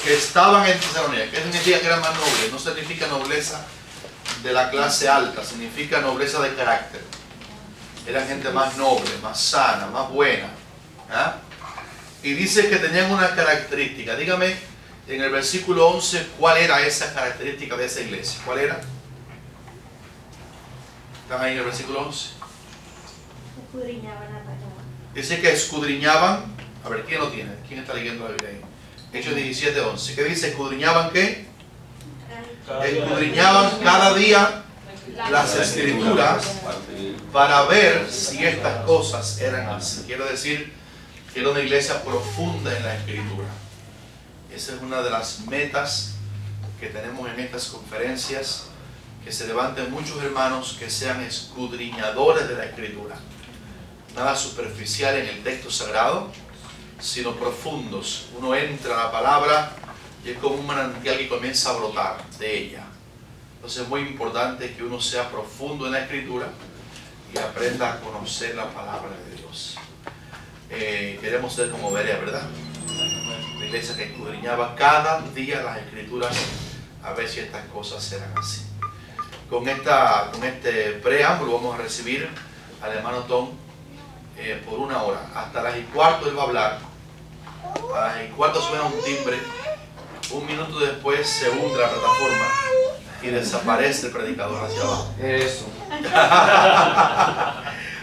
que estaban en Tesalónica. ¿Qué significa que eran más nobles? No significa nobleza de la clase alta, significa nobleza de carácter. Eran gente más noble, más sana, más buena. ¿Ah? Y dice que tenían una característica. Dígame en el versículo 11 cuál era esa característica de esa iglesia. ¿Cuál era? ¿Están ahí en el versículo 11? Escudriñaban la palabra. Dice que escudriñaban. A ver, ¿quién lo tiene? ¿Quién está leyendo la Biblia ahí? Hechos 17, 11. ¿Qué dice? ¿Escudriñaban qué? Escudriñaban cada día las escrituras para ver si estas cosas eran así. Quiero decir que era una iglesia profunda en la escritura. Esa es una de las metas que tenemos en estas conferencias, que se levanten muchos hermanos que sean escudriñadores de la escritura. Nada superficial en el texto sagrado, sino profundos. Uno entra a la palabra y es como un manantial que comienza a brotar de ella. Entonces es muy importante que uno sea profundo en la escritura y aprenda a conocer la palabra de Dios. Queremos ser como Berea, ¿verdad? La iglesia que escudriñaba cada día las escrituras a ver si estas cosas eran así. Con este preámbulo vamos a recibir al hermano Tom por 1 hora. Hasta las 1:15 él va a hablar. A las 1:15 suena un timbre. 1 minuto después se hunde la plataforma y desaparece el predicador hacia abajo. Eso.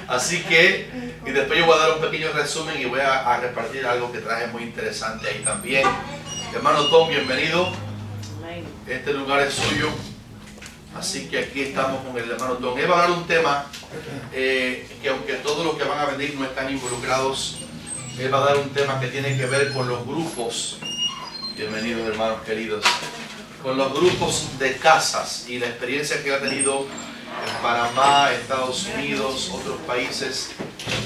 Así que, y después yo voy a dar un pequeño resumen y voy a repartir algo que traje muy interesante ahí también. Hermano Tom, bienvenido. Este lugar es suyo. Así que aquí estamos con el hermano Tom. Él va a dar un tema que, aunque todos los que van a venir no están involucrados, él va a dar un tema que tiene que ver con los grupos. Bienvenidos, hermanos queridos. Con los grupos de casas y la experiencia que él ha tenido en Panamá, Estados Unidos, otros países,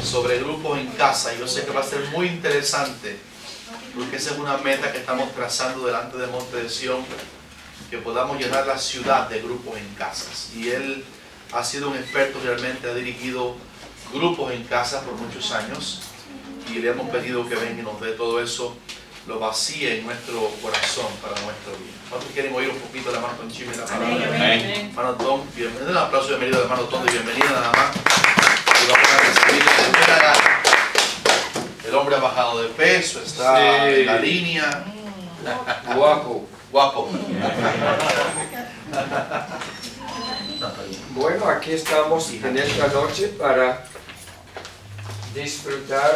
sobre grupos en casa. Y yo sé que va a ser muy interesante, porque esa es una meta que estamos trazando delante de Monte de Sion, que podamos llenar la ciudad de grupos en casas. Y él ha sido un experto, realmente ha dirigido grupos en casas por muchos años, y le hemos pedido que venga y nos dé todo eso, lo vacíe en nuestro corazón para nuestro bien. ¿Cuántos quieren oír un poquito la hermano Tom Chime la palabra? Amén. Hermano Tom, bienvenido. Un aplauso de bienvenido al hermano Tom de bienvenida nada más. Y vamos a recibir de primera gana. El hombre ha bajado de peso, está en la línea. Guapo. Guapo. Bueno, aquí estamos en esta noche para disfrutar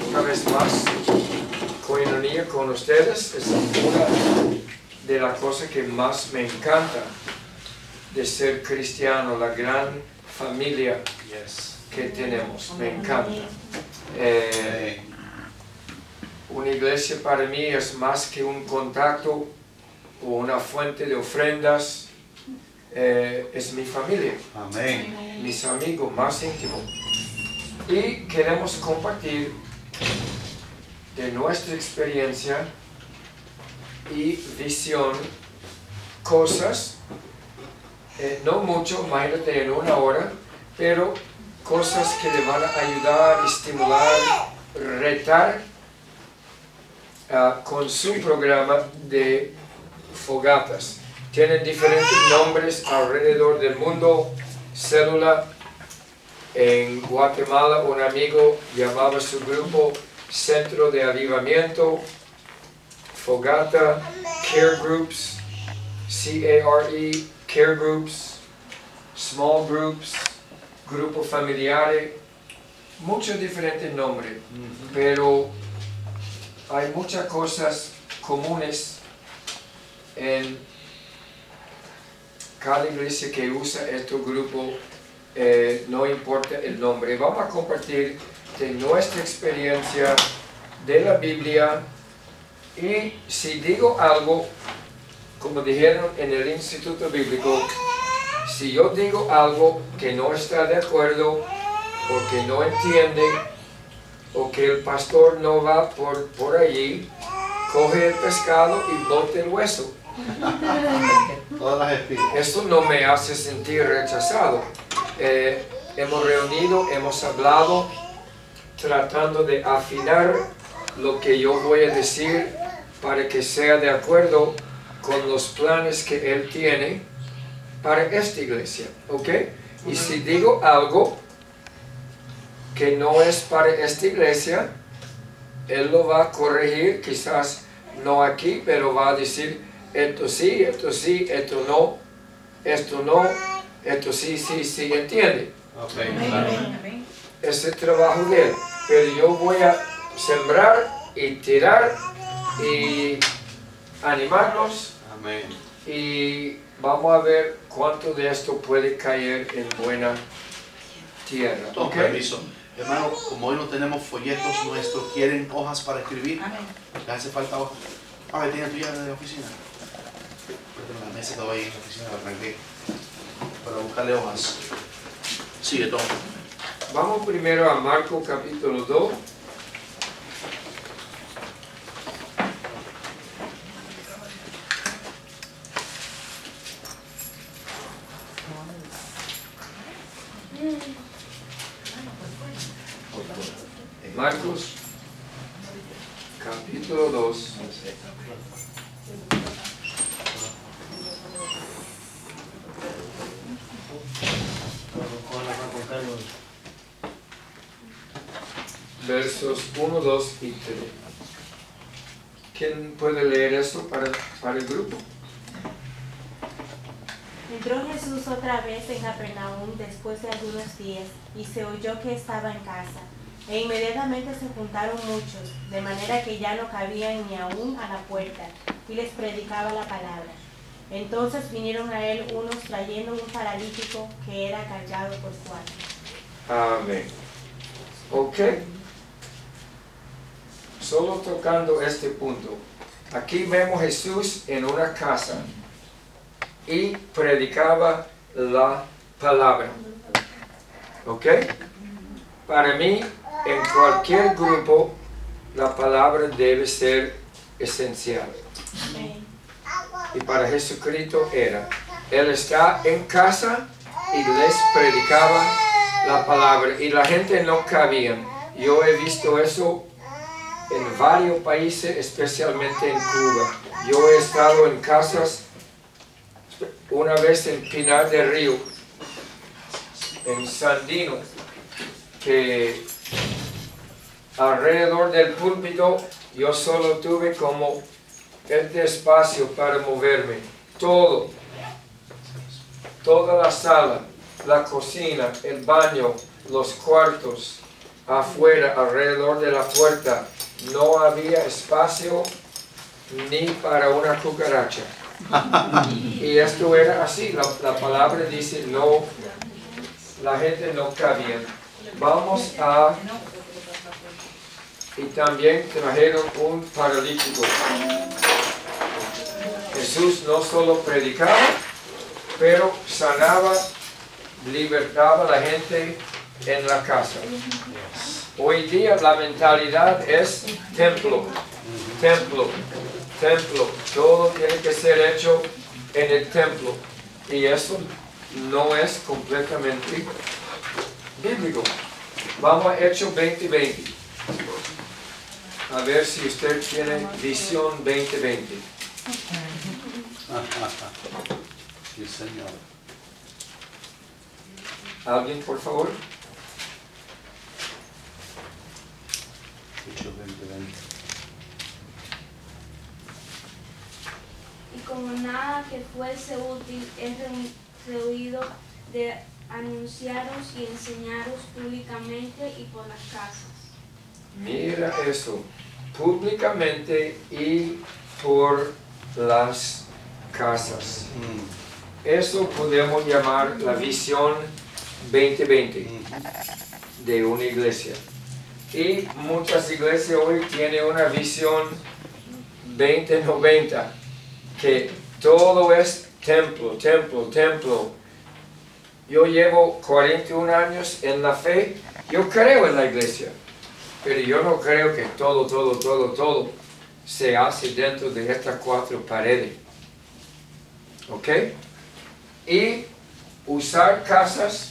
una vez más coinonía con ustedes. Es una de las cosas que más me encanta de ser cristiano, la gran familia que tenemos. Me encanta. Una iglesia para mí es más que un contacto o una fuente de ofrendas. Es mi familia. Amén. Mis amigos más íntimos. Y queremos compartir de nuestra experiencia y visión cosas, no mucho, imagínate en 1 hora, pero cosas que le van a ayudar, estimular, retar con su programa de fogatas. Tienen diferentes nombres alrededor del mundo. Célula. En Guatemala un amigo llamaba su grupo Centro de Avivamiento, Fogata, Care Groups, C-A-R-E, Care Groups, Small Groups, Grupo Familiares, muchos diferentes nombres, pero hay muchas cosas comunes en cada iglesia que usa este grupo. No importa el nombre. Vamos a compartir de nuestra experiencia de la Biblia, y si digo algo, como dijeron en el Instituto Bíblico, si yo digo algo que no está de acuerdo o que no entiende o que el pastor no va por allí, coge el pescado y bote el hueso. Todas las espigas. Esto no me hace sentir rechazado. Hemos reunido, hemos hablado, tratando de afinar lo que yo voy a decir para que sea de acuerdo con los planes que Él tiene para esta iglesia, ¿ok? Y si digo algo que no es para esta iglesia, Él lo va a corregir, quizás no aquí, pero va a decir, esto sí, esto sí, esto no, esto sí, sí, sí, ¿entiende? Okay, claro. Es el trabajo de Él, pero yo voy a sembrar y tirar y animarlos. Amén. Y vamos a ver cuánto de esto puede caer en buena tierra. Con ¿Ok? permiso. Hermano, como hoy no tenemos folletos nuestros, ¿quieren hojas para escribir? ¿Les hace falta hojas? Ah, ¿tienen tu llave de la oficina? Yo tengo la mesa que estaba ahí en la oficina, la arranqué para buscarle hojas. Sigue, Tom. Vamos primero a Marcos capítulo 2. Marcos capítulo 2. Versos 1, 2 y 3. ¿Quién puede leer eso para el grupo? Entró Jesús otra vez en Capernaum después de algunos días, y se oyó que estaba en casa. E inmediatamente se juntaron muchos, de manera que ya no cabían ni aún a la puerta, y les predicaba la palabra. Entonces vinieron a él unos trayendo un paralítico que era cargado por 4. Amén. Ok. Solo tocando este punto. Aquí vemos Jesús en una casa y predicaba la palabra. ¿Ok? Para mí, en cualquier grupo, la palabra debe ser esencial. Y para Jesucristo era. Él está en casa y les predicaba la palabra. Y la gente no cabía. Yo he visto eso en varios países, especialmente en Cuba. Yo he estado en casas, una vez en Pinar del Río, en Sandino, que alrededor del púlpito yo solo tuve como este espacio para moverme. Toda la sala, la cocina, el baño, los cuartos, afuera, alrededor de la puerta, no había espacio ni para una cucaracha. Y esto era así, la palabra dice no, la gente no cabía. Vamos a... Y también trajeron un paralítico. Jesús no solo predicaba, pero sanaba, libertaba a la gente en la casa. Hoy día la mentalidad es templo, templo, templo. Todo tiene que ser hecho en el templo. Y eso no es completamente bíblico. Vamos a Hechos 20:20. A ver si usted tiene visión 20:20. Sí, Señor. ¿Alguien, por favor? Hechos 20:20. Y como nada que fuese útil es rehuido de anunciaros y enseñaros públicamente y por las casas. Mira eso, públicamente y por las casas. Eso podemos llamar la visión 2020 de una iglesia. Y muchas iglesias hoy tienen una visión 2090, que todo es templo, templo, templo. Yo llevo 41 años en la fe, yo creo en la iglesia, pero yo no creo que todo se hace dentro de estas 4 paredes. ¿Ok? Y usar casas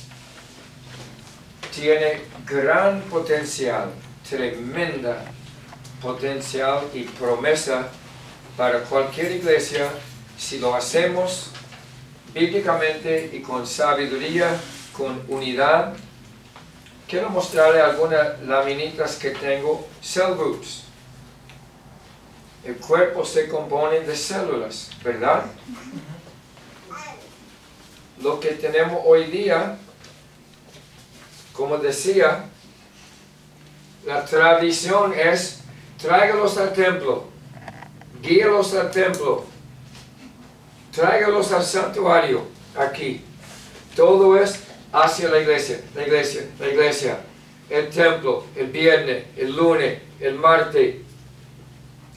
tiene gran potencial, tremenda potencial y promesa para cualquier iglesia si lo hacemos bíblicamente y con sabiduría, con unidad. Quiero mostrarle algunas laminitas que tengo, cell groups. El cuerpo se compone de células, ¿verdad? Lo que tenemos hoy día, como decía, la tradición es tráigalos al templo, guíalos al templo, tráigalos al santuario, aquí. Todo es hacia la iglesia, la iglesia, la iglesia. El templo, el viernes, el lunes, el martes,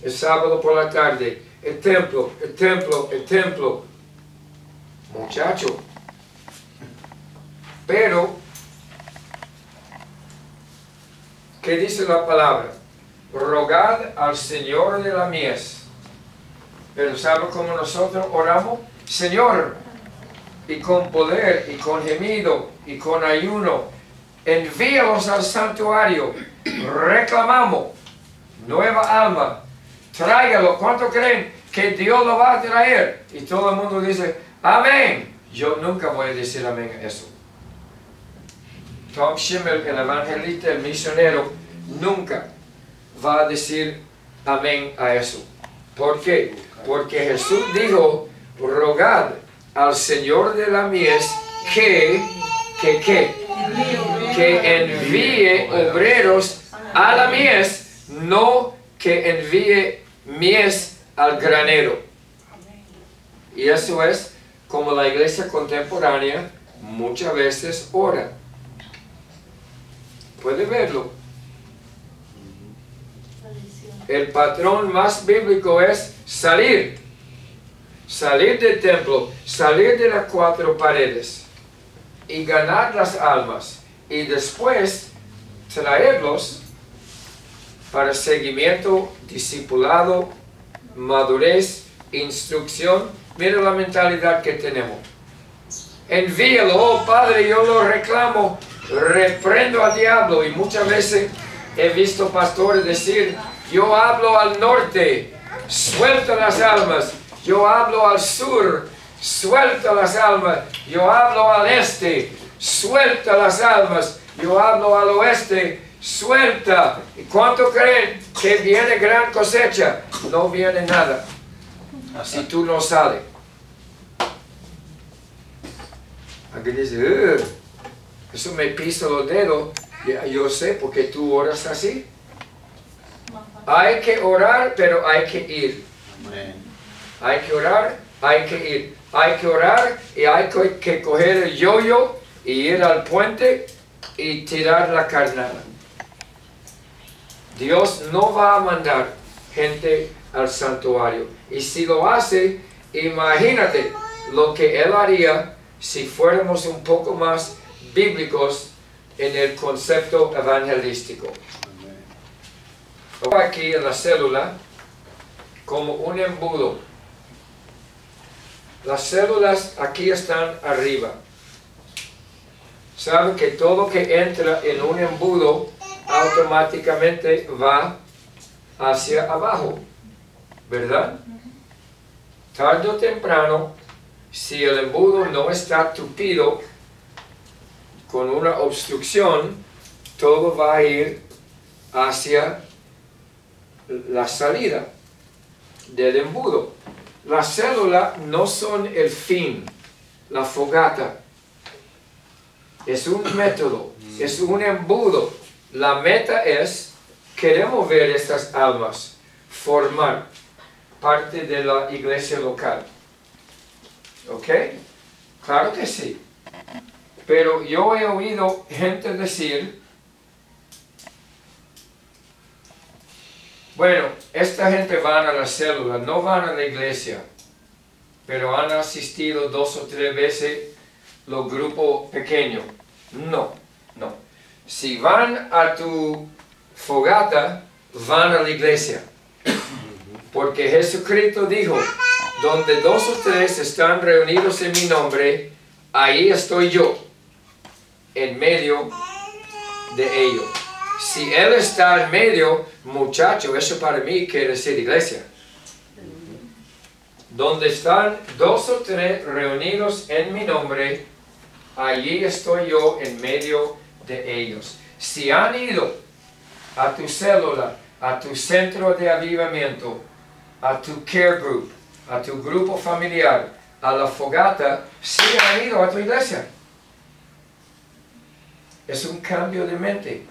el sábado por la tarde. El templo, el templo, el templo. Muchacho. Pero, ¿qué dice la palabra? Rogad al Señor de la mies. Pero ¿sabe cómo nosotros oramos? Señor, y con poder, y con gemido, y con ayuno, envíalos al santuario. Reclamamos nueva alma. Tráigalo. ¿Cuánto creen que Dios lo va a traer? Y todo el mundo dice, amén. Yo nunca voy a decir amén a eso. Tom Schimmel, el evangelista, el misionero, nunca va a decir amén a eso. ¿Por qué? Porque Jesús dijo, rogad al Señor de la mies que envíe obreros a la mies, no que envíe mies al granero. Y eso es como la iglesia contemporánea muchas veces ora. Puede verlo. El patrón más bíblico es salir. Salir del templo, salir de las cuatro paredes y ganar las almas. Y después traerlos para seguimiento, discipulado, madurez, instrucción. Mira la mentalidad que tenemos. Envíalo, oh Padre, yo lo reclamo. Reprendo al diablo. Y muchas veces he visto pastores decir, yo hablo al norte, suelta las almas. Yo hablo al sur, suelta las almas. Yo hablo al este, suelta las almas. Yo hablo al oeste, suelta. ¿Y cuánto creen que viene gran cosecha? No viene nada si tú no sales. Aquí dice, eso me pisa los dedos. Yo sé porque tú oras así. Hay que orar, pero hay que ir. Hay que orar, hay que ir. Hay que orar y hay que coger el yoyo y ir al puente y tirar la carnada. Dios no va a mandar gente al santuario. Y si lo hace, imagínate lo que Él haría si fuéramos un poco más bíblicos en el concepto evangelístico. Aquí en la célula, como un embudo. Las células aquí están arriba. Saben que todo que entra en un embudo automáticamente va hacia abajo, ¿verdad? Tarde o temprano, si el embudo no está tupido con una obstrucción, todo va a ir hacia la salida del embudo. Las células no son el fin, la fogata. Es un método, es un embudo. La meta es, queremos ver estas almas formar parte de la iglesia local. ¿Ok? Claro que sí. Pero yo he oído gente decir, bueno, esta gente van a la célula, no van a la iglesia, pero han asistido 2 o 3 veces los grupos pequeños. No, no. Si van a tu fogata, van a la iglesia. Porque Jesucristo dijo, donde 2 o 3 están reunidos en mi nombre, ahí estoy yo, en medio de ellos. Si Él está en medio, muchacho, eso para mí quiere decir iglesia. donde están 2 o 3 reunidos en mi nombre, allí estoy yo en medio de ellos. Si han ido a tu célula, a tu centro de avivamiento, a tu care group, a tu grupo familiar, a la fogata, si han ido a tu iglesia. Es un cambio de mente.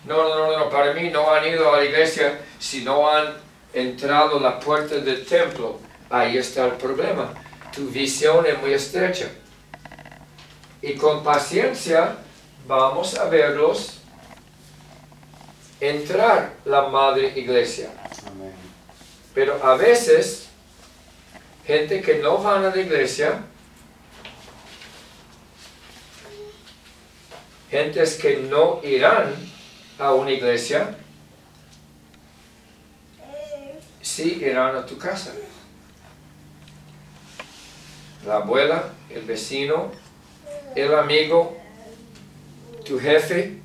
No, para mí no han ido a la iglesia si no han entrado a la puerta del templo. Ahí está el problema. Tu visión es muy estrecha. Y con paciencia vamos a verlos entrar la madre iglesia. Amén. Pero a veces, gente que no van a la iglesia, gentes que no irán a una iglesia, sí irán a tu casa. La abuela, el vecino, el amigo, tu jefe,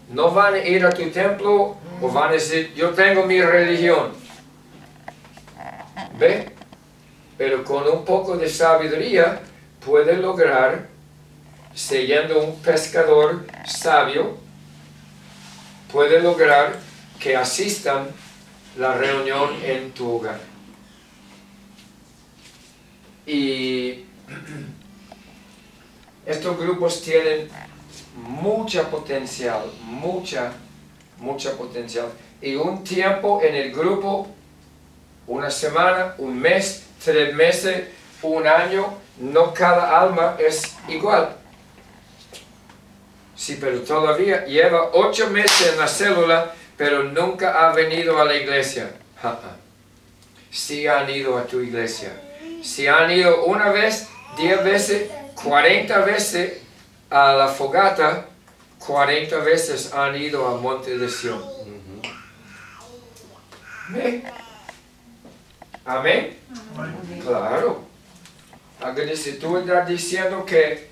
no van a ir a tu templo o van a decir, yo tengo mi religión. ¿Ve? Pero con un poco de sabiduría puede lograr, siendo un pescador sabio, puede lograr que asistan la reunión en tu hogar. Y estos grupos tienen mucha potencial, mucha potencial. Y un tiempo en el grupo, una semana, un mes, 3 meses, un año, no cada alma es igual. Sí, pero todavía lleva 8 meses en la célula, pero nunca ha venido a la iglesia. Si han ido a tu iglesia. Si han ido una vez, 10 veces, 40 veces a la fogata, 40 veces han ido a Monte de Sion. ¿Amén? ¿Amén? Claro. Si tú estás diciendo que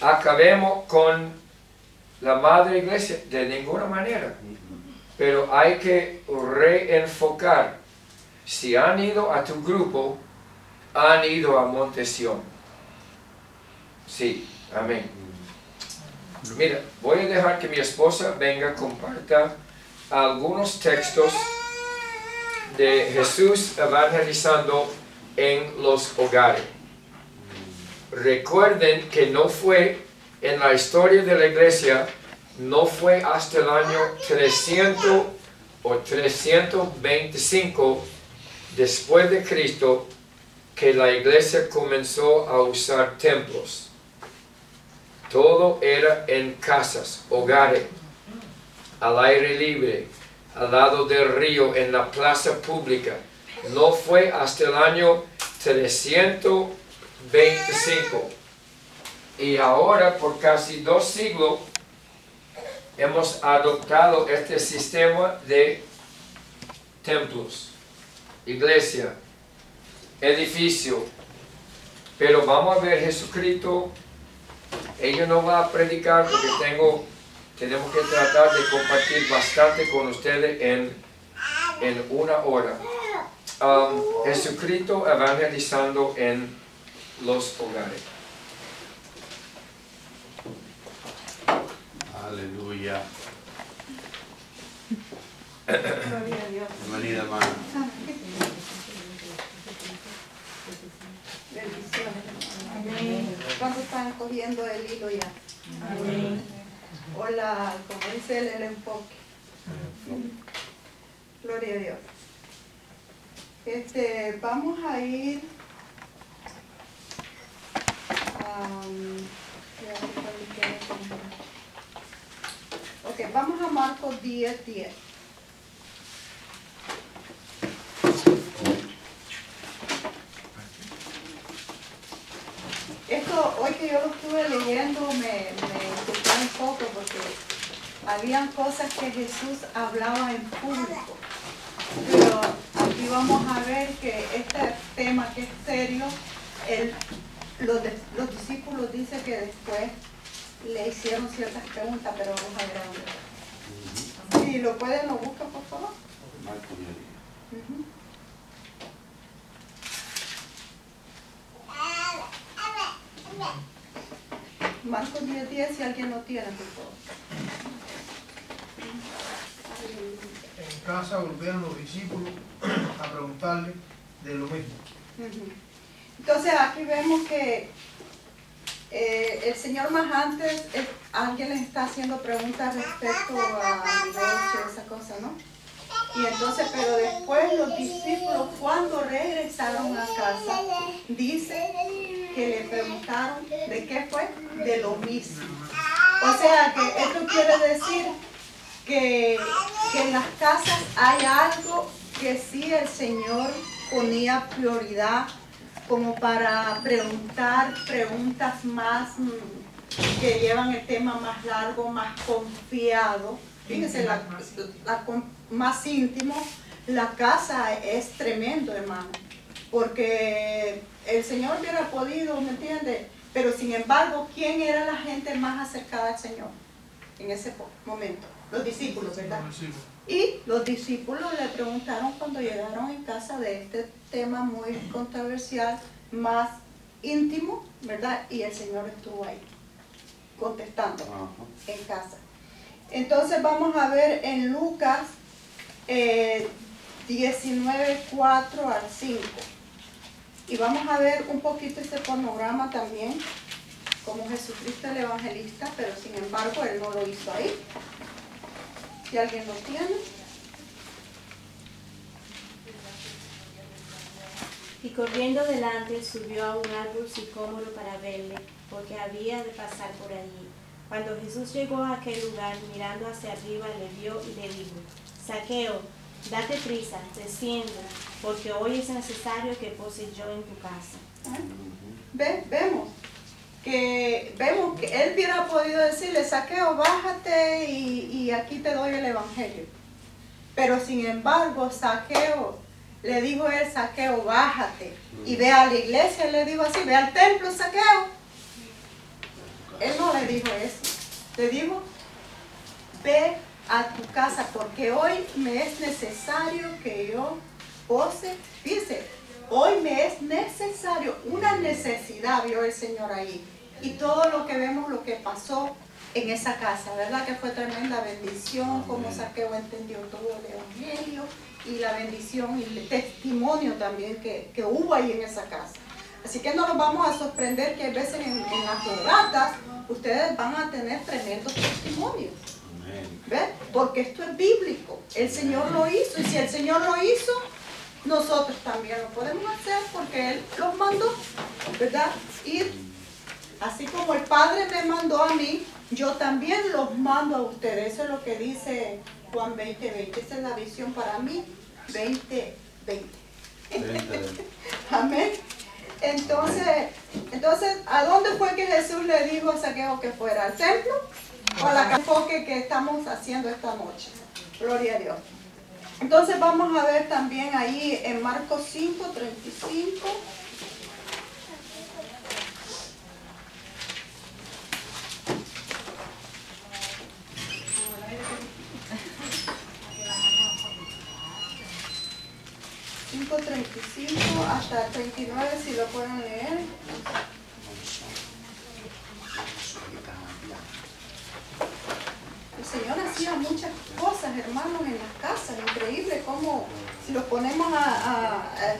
acabemos con la madre iglesia, de ninguna manera. Pero hay que reenfocar. Si han ido a tu grupo, han ido a Monte Sion. Sí, amén. Mira, voy a dejar que mi esposa venga, comparta algunos textos de Jesús evangelizando en los hogares. Recuerden que no fue en la historia de la iglesia, no fue hasta el año 300 o 325 después de Cristo que la iglesia comenzó a usar templos. Todo era en casas, hogares, al aire libre, al lado del río, en la plaza pública. No fue hasta el año 325. Y ahora, por casi 2 siglos, hemos adoptado este sistema de templos, iglesia, edificio. Pero vamos a ver Jesucristo. Ella no va a predicar porque tenemos que tratar de compartir bastante con ustedes en 1 hora. Jesucristo evangelizando en los hogares. Aleluya. Gloria a Dios. Bienvenida, hermana. Bendiciones. ¿Cuántos están cogiendo el hilo ya? Amén. Hola, como dice él, el enfoque. Gloria a Dios. Vamos a ir vamos a Marcos 10:10. Esto, hoy que yo lo estuve leyendo, me inquietó un poco porque habían cosas que Jesús hablaba en público. Pero aquí vamos a ver que este tema que es serio, los discípulos dicen que después le hicieron ciertas preguntas, pero vamos a ver a dónde. Si lo pueden, lo buscan, por favor. Marcos 10:10, si alguien lo tiene, por favor. En casa volvieron los discípulos a preguntarle de lo mismo. Entonces aquí vemos que el Señor más antes, alguien les está haciendo preguntas respecto a divorcio, esa cosa, ¿no? Y entonces, pero después los discípulos, cuando regresaron a casa, dice que le preguntaron de qué fue, de lo mismo. O sea que esto quiere decir que en las casas hay algo que sí el Señor ponía prioridad, como para preguntar preguntas más que llevan el tema más largo, más confiado. Fíjense, más íntimo. La casa es tremendo, hermano, porque el Señor hubiera podido, ¿me entiende? Pero sin embargo, ¿quién era la gente más acercada al Señor en ese momento? Los discípulos, ¿verdad? Y los discípulos le preguntaron cuando llegaron en casa de este tema muy controversial, más íntimo, ¿verdad? Y el Señor estuvo ahí, contestando en casa. Entonces vamos a ver en Lucas 19:4 al 5. Y vamos a ver un poquito ese panorama también, como Jesucristo el evangelista, pero sin embargo Él no lo hizo ahí. Si alguien lo tiene. Y corriendo delante subió a un árbol sicómoro para verle, porque había de pasar por allí. Cuando Jesús llegó a aquel lugar, mirando hacia arriba, le vio y le dijo: Zaqueo, date prisa, desciende, porque hoy es necesario que pose yo en tu casa. Vemos que él hubiera podido decirle: Zaqueo, bájate y aquí te doy el evangelio. Pero sin embargo, Zaqueo, le dijo él: Zaqueo, bájate y ve a la iglesia. Él le dijo así: ve al templo, Zaqueo. Él no le dijo eso. Le dijo: ve a tu casa, porque hoy me es necesario que yo pose. Dice, hoy me es necesario, una necesidad vio el Señor ahí. Y todo lo que vemos, lo que pasó en esa casa, ¿verdad? Que fue tremenda bendición, como Zaqueo entendió todo el evangelio y la bendición y el testimonio también que hubo ahí en esa casa. Así que no nos vamos a sorprender que a veces en las fogatas ustedes van a tener tremendos testimonios. ¿Ven? Porque esto es bíblico. El Señor lo hizo, y si el Señor lo hizo, nosotros también lo podemos hacer, porque Él los mandó, ¿verdad? Ir, así como el Padre me mandó a mí, yo también los mando a ustedes. Eso es lo que dice Juan 20:20. Esa es la visión para mí, 20:20. Amén. Entonces, ¿a dónde fue que Jesús le dijo a Zaqueo que fuera? ¿Al templo o a la enfoque que estamos haciendo esta noche? Gloria a Dios. Entonces vamos a ver también ahí en Marcos 5:35. Hasta el 39, si lo pueden leer. El Señor hacía muchas cosas, hermanos, en las casas. Increíble cómo, si los ponemos a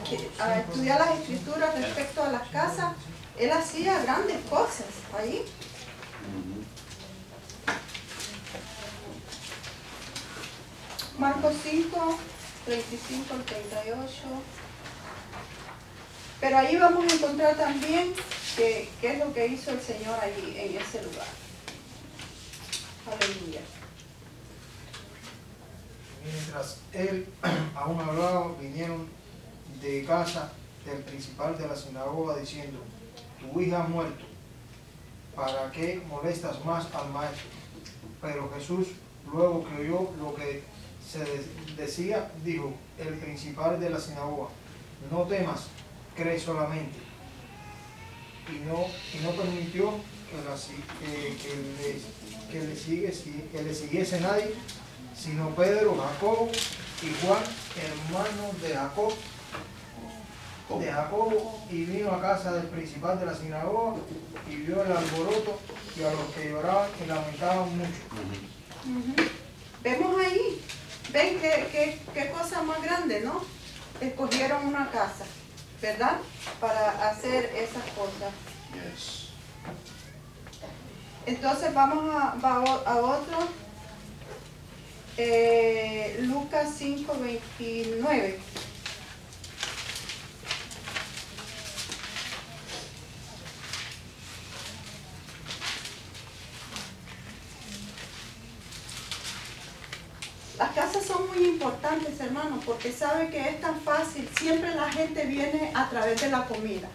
estudiar las escrituras respecto a las casas, Él hacía grandes cosas ahí. Marcos 5:35 al 38. Pero ahí vamos a encontrar también qué es lo que hizo el Señor allí en ese lugar. Aleluya. Mientras él aún hablaba, vinieron de casa del principal de la sinagoga diciendo: tu hija ha muerto, ¿para qué molestas más al maestro? Pero Jesús, luego que oyó lo que se decía, dijo el principal de la sinagoga: no temas, cree solamente. Y no permitió que le siguiese nadie, sino Pedro, Jacobo y Juan, hermanos de Jacobo, y vino a casa del principal de la sinagoga y vio el alboroto y a los que lloraban y lamentaban mucho. Vemos ahí, ven qué cosa más grande, ¿no? Escogieron una casa, ¿verdad? Para hacer esas cosas. Yes. Entonces vamos a otro. Lucas 5:29. Las casas son muy importantes, hermanos, porque sabe que es tan fácil. Siempre la gente viene a través de la comida.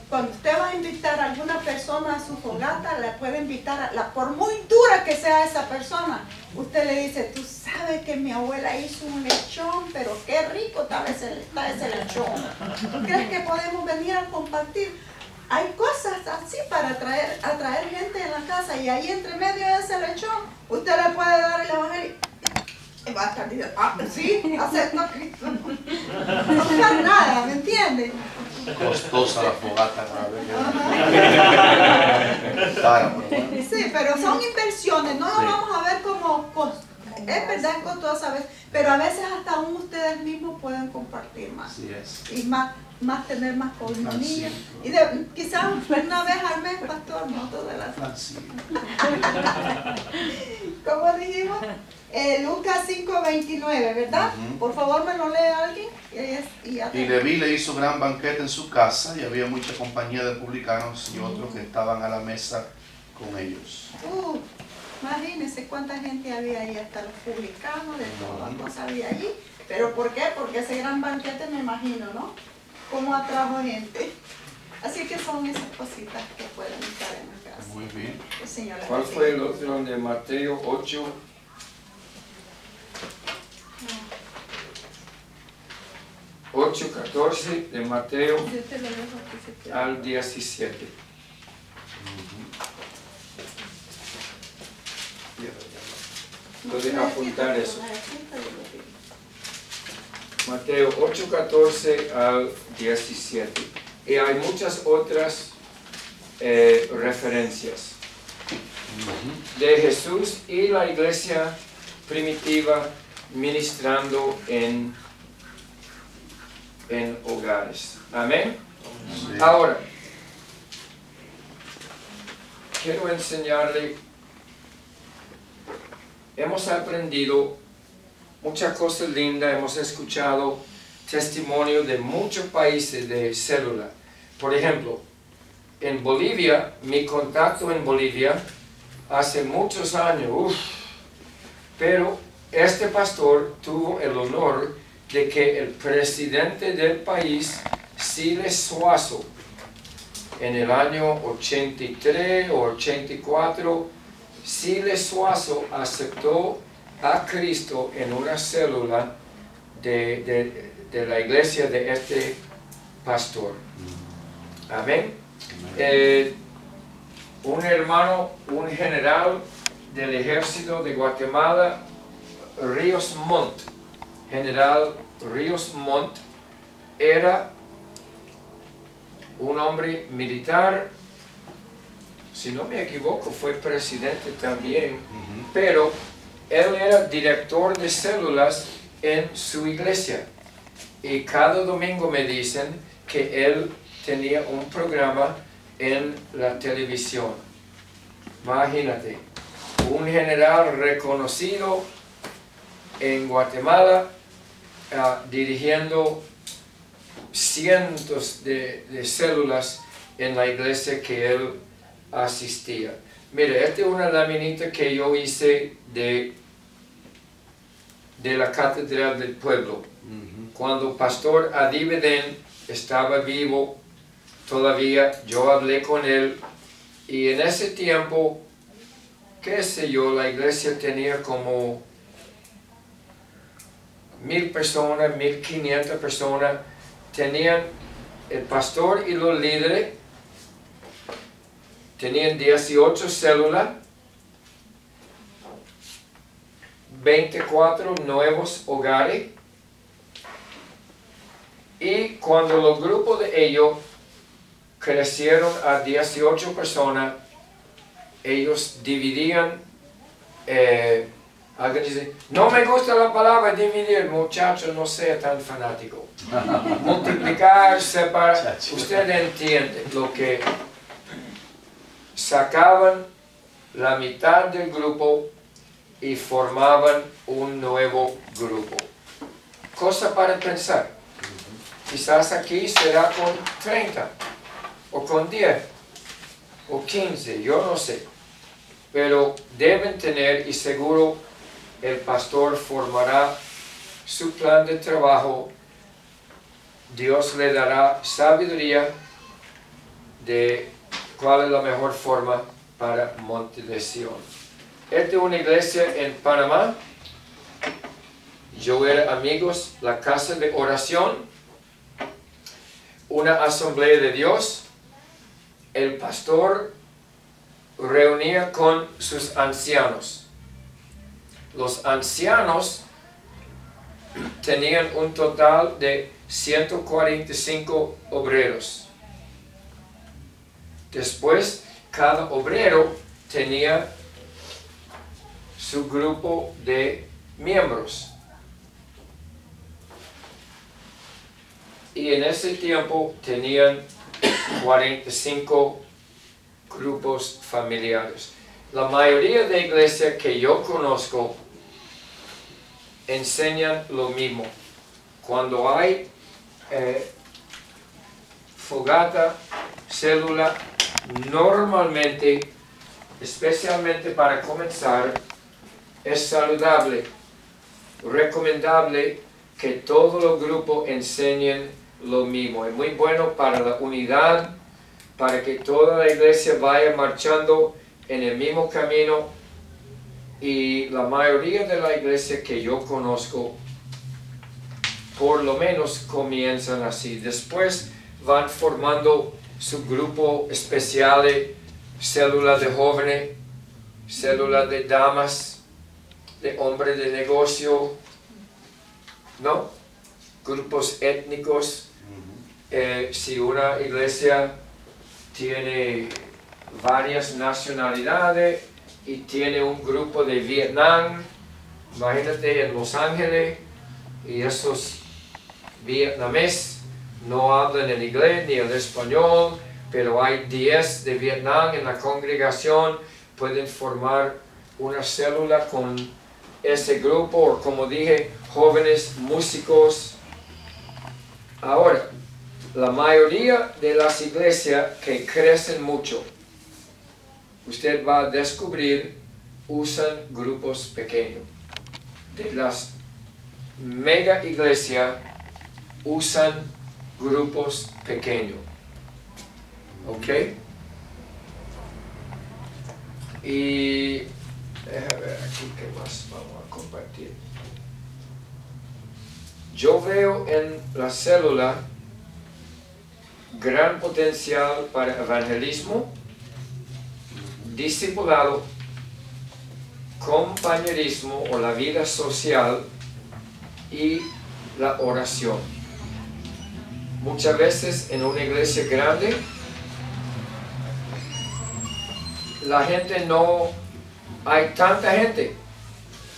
Cuando usted va a invitar a alguna persona a su fogata, le puede invitar, por muy dura que sea esa persona, usted le dice, tú sabes que mi abuela hizo un lechón, pero qué rico está ese lechón. ¿Tú crees que podemos venir a compartir? Hay cosas así para atraer gente en la casa, y ahí entre medio de ese lechón, usted le puede dar el evangelio. Y va a estar diciendo, sí, acepto a Cristo. No buscar nada, ¿me entiende? Costosa la fogata. Sí, pero son inversiones, no lo Sí. vamos a ver como es verdad, es costosa a veces, pero a veces hasta aún ustedes mismos pueden compartir más. Así es. Y más tener más comunión. Así. Y quizás una vez al mes, pastor, no todas las. Así. ¿Cómo dijimos? Lucas 5:29, ¿verdad? Ujú. Por favor, me lo lee alguien. Y Leví le hizo gran banquete en su casa, y había mucha compañía de publicanos y otros que estaban a la mesa con ellos. Imagínense cuánta gente había ahí, hasta los publicanos, de todas Ujú. cosas había allí. ¿Pero por qué? Porque ese gran banquete, me imagino, ¿no? Cómo atrajo gente. Así que son esas cositas que pueden estar en la casa. Muy bien. El Señor les ¿Cuál bendiga. fue el otro de Mateo 8? 8:14 de Mateo Yo te lo dejo aquí si quieres. al 17. Pueden apuntar eso. Mateo 8:14 al 17. Y hay muchas otras referencias de Jesús y la iglesia primitiva ministrando en hogares. Amén. Sí. Ahora, quiero enseñarle, hemos aprendido muchas cosas lindas, hemos escuchado testimonio de muchos países de célula. Por ejemplo, en Bolivia, mi contacto en Bolivia hace muchos años, pero este pastor tuvo el honor de que el presidente del país, Siles Suazo, en el año 83 o 84, Siles Suazo aceptó a Cristo en una célula de la iglesia de este pastor. Amén. Un hermano, un general del ejército de Guatemala, Ríos Montt, general Ríos Montt, era un hombre militar, si no me equivoco fue presidente también, pero él era director de células en su iglesia, y cada domingo me dicen que él tenía un programa en la televisión. Imagínate, un general reconocido en Guatemala, dirigiendo cientos de células en la iglesia que él asistía. Mire, esta es una laminita que yo hice de la Catedral del Pueblo. Cuando Pastor Adi Bedén estaba vivo, todavía yo hablé con él, y en ese tiempo, qué sé yo, la iglesia tenía como 1000 personas, 1500 personas. Tenían el pastor y los líderes, tenían 18 células, 24 nuevos hogares, y cuando los grupos de ellos crecieron a 18 personas, ellos dividían, alguien dice, no me gusta la palabra dividir, muchacho, no sea tan fanático. Multiplicar, separar, usted entiende lo que sacaban la mitad del grupo y formaban un nuevo grupo. Cosa para pensar. Quizás aquí será con 30, o con 10, o 15, yo no sé. Pero deben tener, y seguro el pastor formará su plan de trabajo. Dios le dará sabiduría de cuál es la mejor forma para Monte de Sion. Esta es una iglesia en Panamá. Yo era, amigos, la casa de oración, una asamblea de Dios. El pastor reunía con sus ancianos. Los ancianos tenían un total de 145 obreros. Después, cada obrero tenía su grupo de miembros. Y en ese tiempo tenían 45 grupos familiares. La mayoría de iglesias que yo conozco enseñan lo mismo. Cuando hay fogata, célula, normalmente, especialmente para comenzar, es saludable, recomendable que todos los grupos enseñen lo mismo. Es muy bueno para la unidad, para que toda la iglesia vaya marchando en el mismo camino. Y la mayoría de la iglesia que yo conozco, por lo menos comienzan así. Después van formando su grupo especial, células de jóvenes, células de damas, de hombres de negocio, ¿no? Grupos étnicos. Si una iglesia tiene varias nacionalidades y tiene un grupo de Vietnam, imagínate en Los Ángeles, y esos vietnameses no hablan el inglés ni el español, pero hay 10 de Vietnam en la congregación, pueden formar una célula con ese grupo, o como dije, jóvenes músicos. Ahora, la mayoría de las iglesias que crecen mucho, usted va a descubrir, usan grupos pequeños. De las mega iglesias usan grupos pequeños. ¿Ok? Y déjame ver aquí qué más vamos a compartir. Yo veo en la célula gran potencial para evangelismo, discipulado, compañerismo o la vida social y la oración. Muchas veces en una iglesia grande la gente no, hay tanta gente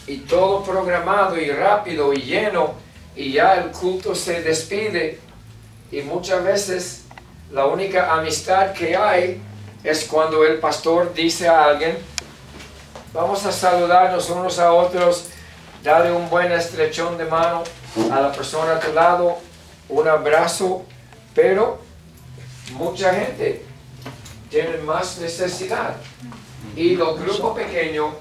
y todo programado y rápido y lleno y ya el culto se despide y muchas veces la única amistad que hay es cuando el pastor dice a alguien, vamos a saludarnos unos a otros, darle un buen estrechón de mano a la persona a tu lado, un abrazo, pero mucha gente tiene más necesidad y los grupos pequeños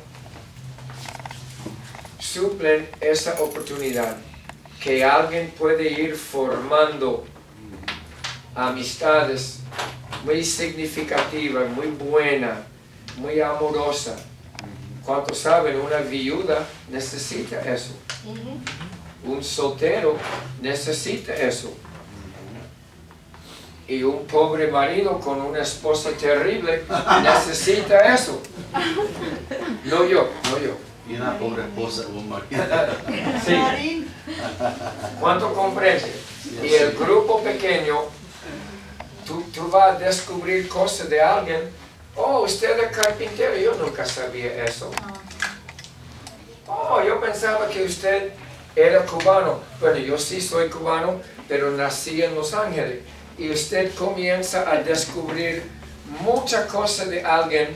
suplen esa oportunidad que alguien puede ir formando amistades muy significativas, muy buenas, muy amorosas. ¿Cuántos saben? Una viuda necesita eso. Un soltero necesita eso. Y un pobre marido con una esposa terrible necesita eso. No yo. Y una pobre esposa con un marido. Sí. ¿Cuánto comprende? Y el grupo pequeño, tú vas a descubrir cosas de alguien Oh, usted es carpintero, yo nunca sabía eso. Oh, yo pensaba que usted era cubano. Bueno, yo sí soy cubano, pero nací en Los Ángeles. Y usted comienza a descubrir muchas cosas de alguien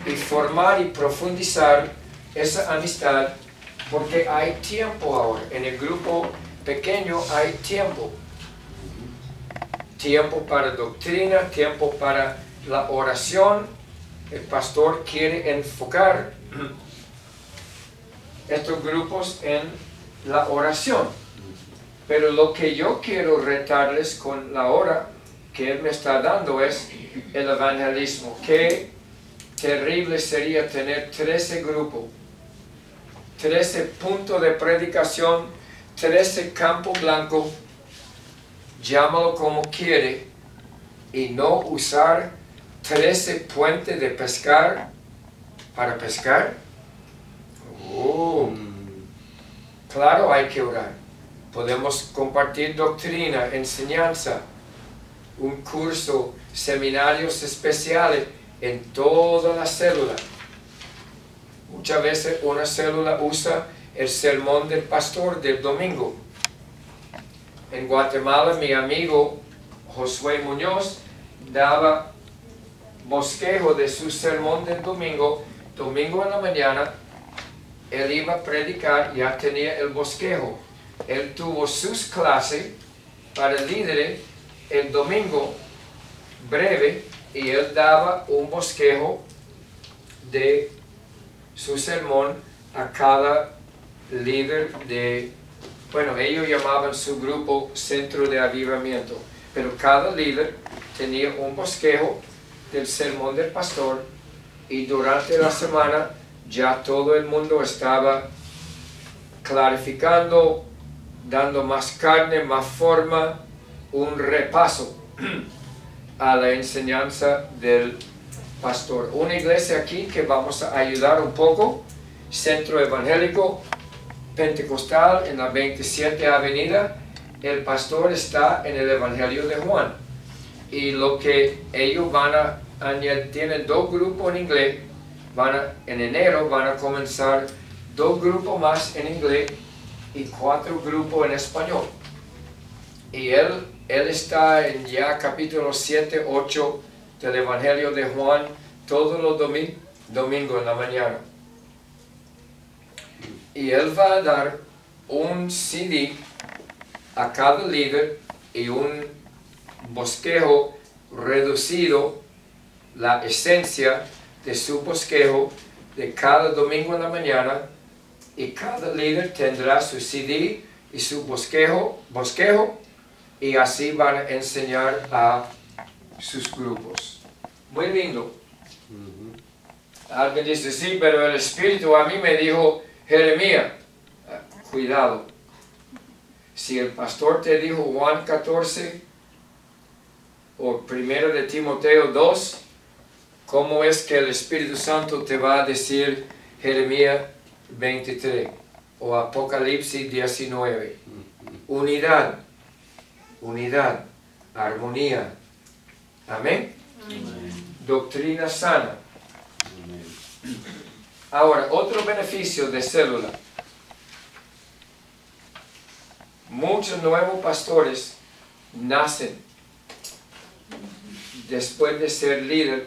y formar y profundizar esa amistad, porque hay tiempo ahora. En el grupo pequeño hay tiempo. Tiempo para doctrina, tiempo para la oración. El pastor quiere enfocar estos grupos en la oración. Pero lo que yo quiero retarles con la hora que Él me está dando es el evangelismo. Qué terrible sería tener 13 grupos, 13 puntos de predicación, 13 campo blanco, llámalo como quiere, y no usar 13 puentes de pescar para pescar. Claro, hay que orar. Podemos compartir doctrina, enseñanza, un curso, seminarios especiales en toda la célula. Muchas veces una célula usa el sermón del pastor del domingo. En Guatemala, mi amigo Josué Muñoz daba bosquejo de su sermón del domingo. Domingo en la mañana, él iba a predicar, ya tenía el bosquejo. Él tuvo sus clases para líderes el domingo breve y él daba un bosquejo de su sermón a cada líder de, bueno, ellos llamaban su grupo Centro de Avivamiento, pero cada líder tenía un bosquejo del sermón del pastor y durante la semana ya todo el mundo estaba clarificando, dando más carne, más forma, un repaso a la enseñanza del pastor. Una iglesia aquí que vamos a ayudar un poco, Centro Evangélico Pentecostal en la 27 Avenida, el pastor está en el Evangelio de Juan. Y lo que ellos van a añadir, tienen 2 grupos en inglés, en enero van a comenzar 2 grupos más en inglés y 4 grupos en español. Y él está en ya capítulo 7, 8 del Evangelio de Juan todos los domingos en la mañana. Y él va a dar un CD a cada líder y un bosquejo reducido, la esencia de su bosquejo de cada domingo en la mañana, y cada líder tendrá su CD y su bosquejo, y así van a enseñar a sus grupos. Muy lindo. Alguien dice, sí, pero el Espíritu a mí me dijo, Jeremías, cuidado. Si el pastor te dijo Juan 14 o 1 de Timoteo 2, ¿cómo es que el Espíritu Santo te va a decir Jeremías 23 o Apocalipsis 19? Unidad, armonía. Amén. Doctrina sana. Ahora, otro beneficio de célula. Muchos nuevos pastores nacen después de ser líder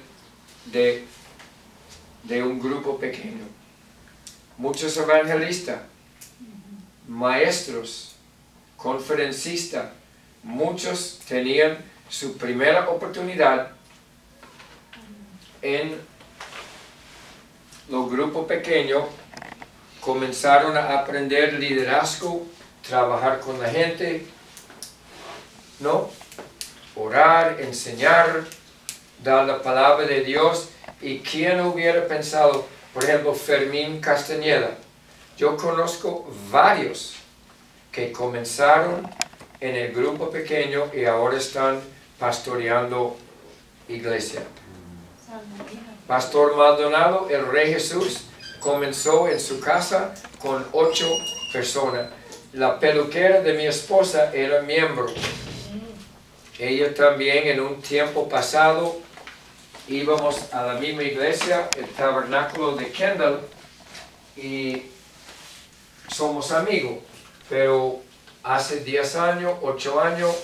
de un grupo pequeño. Muchos evangelistas, maestros, conferencistas, muchos tenían su primera oportunidad en los grupos pequeños, comenzaron a aprender liderazgo, trabajar con la gente, ¿no? Orar, enseñar, dar la palabra de Dios. ¿Y quién hubiera pensado, por ejemplo, Fermín Castañeda? Yo conozco varios que comenzaron en el grupo pequeño y ahora están pastoreando iglesia. Pastor Maldonado, el Rey Jesús, comenzó en su casa con 8 personas. La peluquera de mi esposa era miembro. Ella también en un tiempo pasado íbamos a la misma iglesia, el tabernáculo de Kendall, y somos amigos, pero hace 10 años, 8 años,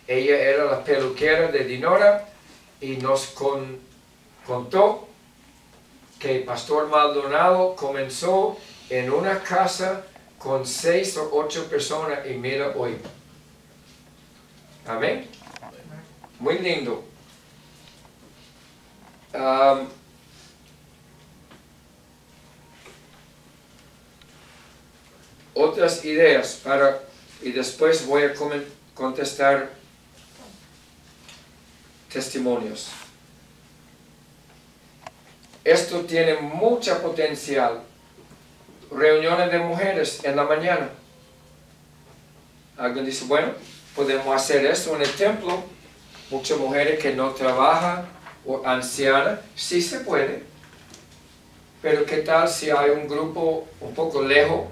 ella era la peluquera de Dinora y nos contó que el pastor Maldonado comenzó en una casa con 6 o 8 personas y mira hoy. Amén. Muy lindo. Otras ideas y después voy a contestar testimonios. Esto tiene mucha potencial. Reuniones de mujeres en la mañana. Alguien dice, bueno, podemos hacer esto en el templo. Muchas mujeres que no trabajan o ancianas, sí se puede. Pero ¿qué tal si hay un grupo un poco lejos?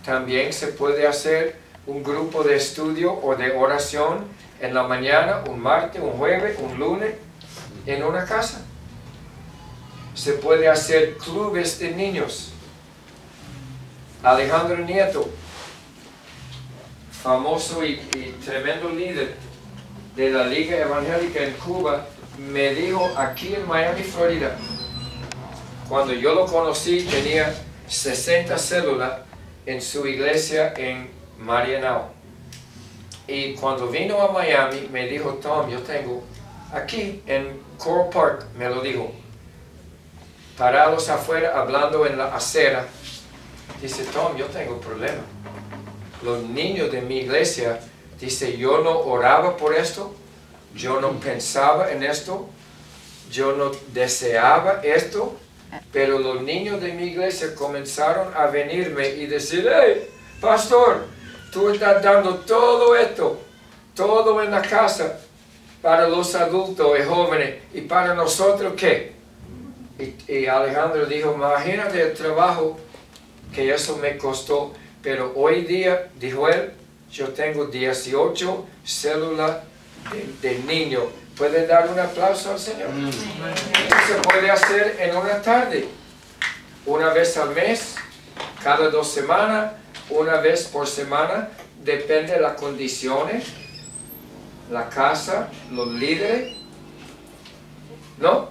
También se puede hacer un grupo de estudio o de oración en la mañana, un martes, un jueves, un lunes, en una casa. Se puede hacer clubes de niños. Alejandro Nieto, famoso y tremendo líder de la Liga Evangélica en Cuba, me dijo aquí en Miami, Florida, cuando yo lo conocí tenía 60 células en su iglesia en Marianao. Y cuando vino a Miami me dijo, Tom, yo tengo aquí en Coral Park, me lo dijo, parados afuera hablando en la acera. Dice, Tom, yo tengo un problema. Los niños de mi iglesia, dice, yo no oraba por esto, yo no pensaba en esto, yo no deseaba esto, pero los niños de mi iglesia comenzaron a venirme y decir, hey, pastor, tú estás dando todo esto, todo en la casa, para los adultos y jóvenes, y para nosotros, ¿qué? Y Alejandro dijo, imagínate el trabajo que eso me costó, pero hoy día, dijo él, yo tengo 18 células de niños. ¿Puede dar un aplauso al Señor? Se puede hacer en una tarde, una vez al mes, cada 2 semanas, una vez por semana, depende de las condiciones, la casa, los líderes, ¿no?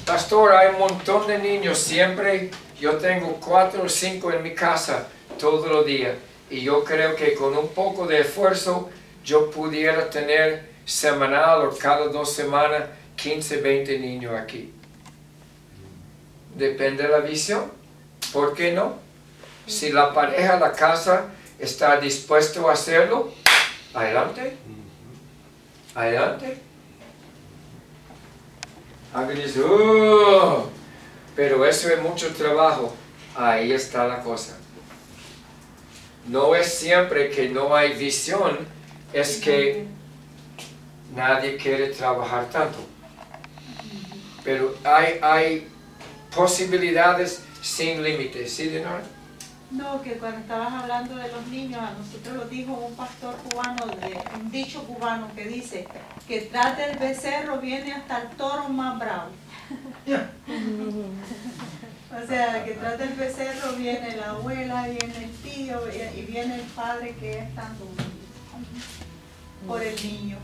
Pastor, hay un montón de niños, siempre yo tengo 4 o 5 en mi casa todos los días, y yo creo que con un poco de esfuerzo yo pudiera tener semanal o cada 2 semanas 15, 20 niños aquí. Depende de la visión. ¿Por qué no? Si la pareja, la casa está dispuesto a hacerlo, adelante. Adelante. Alguien dice, oh, pero eso es mucho trabajo. Ahí está la cosa. No es siempre que no hay visión, es que nadie quiere trabajar tanto. Pero hay posibilidades sin límites. ¿Sí, Dinora? No, que cuando estabas hablando de los niños, a nosotros lo dijo un pastor cubano, un dicho cubano que dice que tras del becerro viene hasta el toro más bravo. O sea, que tras del becerro viene la abuela, viene el tío y viene el padre que es tan duro por el niño.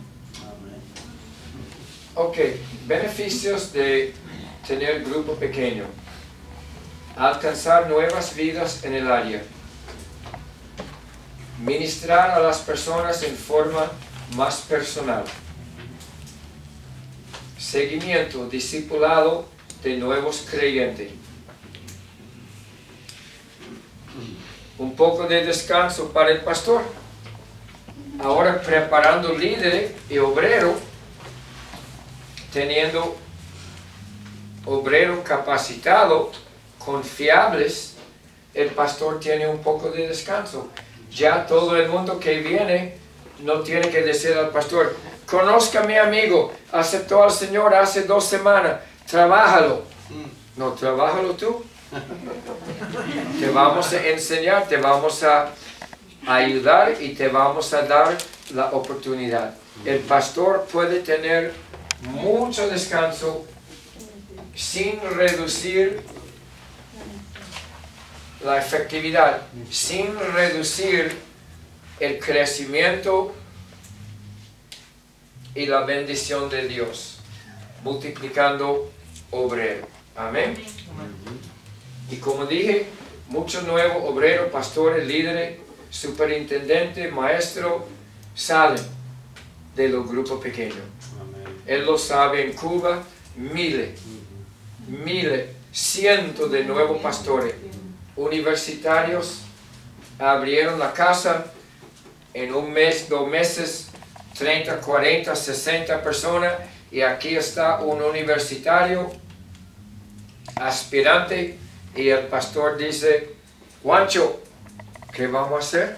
Ok, beneficios de tener grupo pequeño. Alcanzar nuevas vidas en el área. Ministrar a las personas en forma más personal. Seguimiento, discipulado de nuevos creyentes. Un poco de descanso para el pastor. Ahora preparando líderes y obreros, teniendo obreros capacitados, confiables, el pastor tiene un poco de descanso. Ya todo el mundo que viene no tiene que decir al pastor, conozca a mi amigo, aceptó al Señor hace 2 semanas, trabájalo. No, trabájalo tú. Te vamos a enseñar, te vamos a ayudar y te vamos a dar la oportunidad. El pastor puede tener mucho descanso sin reducir la efectividad, sin reducir el crecimiento y la bendición de Dios, multiplicando obrero. Amén. Y como dije, muchos nuevos obreros, pastores, líderes, superintendentes, maestros, salen de los grupos pequeños. Él lo sabe en Cuba, miles, cientos de nuevos pastores universitarios abrieron la casa en un mes, 2 meses, 30, 40, 60 personas, y aquí está un universitario aspirante y el pastor dice: Juancho, ¿qué vamos a hacer?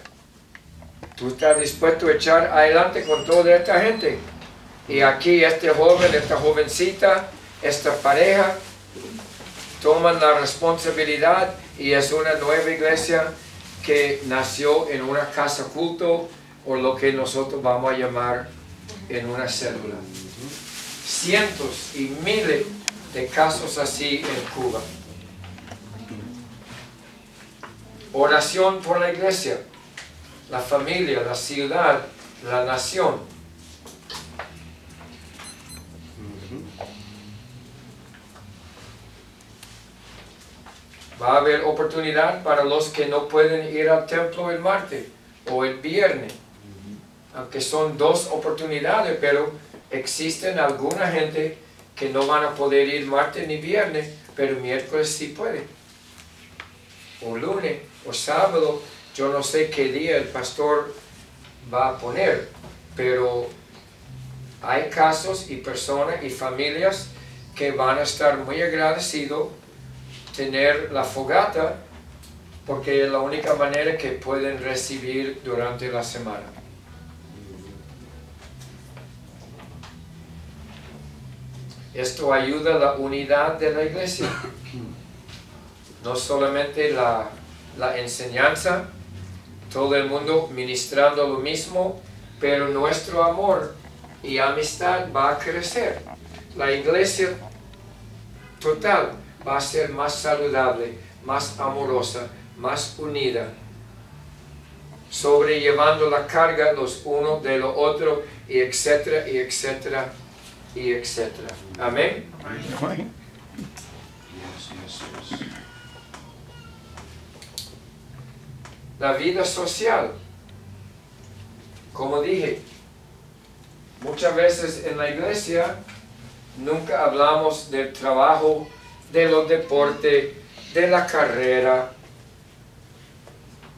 ¿Tú estás dispuesto a echar adelante con toda esta gente? Y aquí este joven, esta jovencita, esta pareja toman la responsabilidad, y es una nueva iglesia que nació en una casa culto, o lo que nosotros vamos a llamar en una célula. Cientos y miles de casos así en Cuba. Oración por la iglesia, la familia, la ciudad, la nación. Va a haber oportunidad para los que no pueden ir al templo el martes o el viernes. Aunque son 2 oportunidades, pero existen alguna gente que no van a poder ir martes ni viernes, pero miércoles sí puede. O lunes o sábado, yo no sé qué día el pastor va a poner, pero hay casos y personas y familias que van a estar muy agradecidos tener la fogata, porque es la única manera que pueden recibir durante la semana. Esto ayuda a la unidad de la iglesia. No solamente la enseñanza, todo el mundo ministrando lo mismo, pero nuestro amor y amistad va a crecer. La iglesia total va a ser más saludable, más amorosa, más unida, sobrellevando la carga los unos de los otros, y etcétera, y etcétera, y etcétera. Amén. Amén. La vida social. Como dije, muchas veces en la iglesia nunca hablamos del trabajo, de los deportes, de la carrera,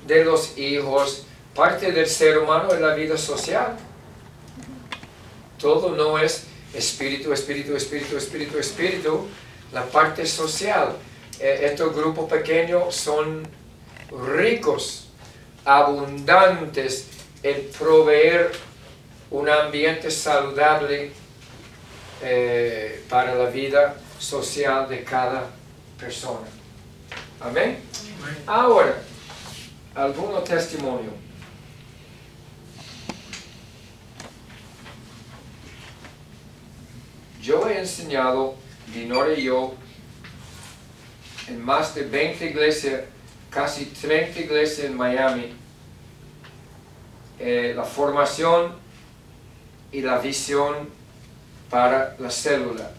de los hijos. Parte del ser humano es la vida social. Todo no es espíritu, espíritu, espíritu, espíritu, espíritu. La parte social. Estos grupos pequeños son ricos, abundantes en proveer un ambiente saludable para la vida social de cada persona. Amén. Ahora, algunos testimonios. Yo he enseñado, Dinora y yo, en más de 20 iglesias, casi 30 iglesias en Miami, la formación y la visión para la célula.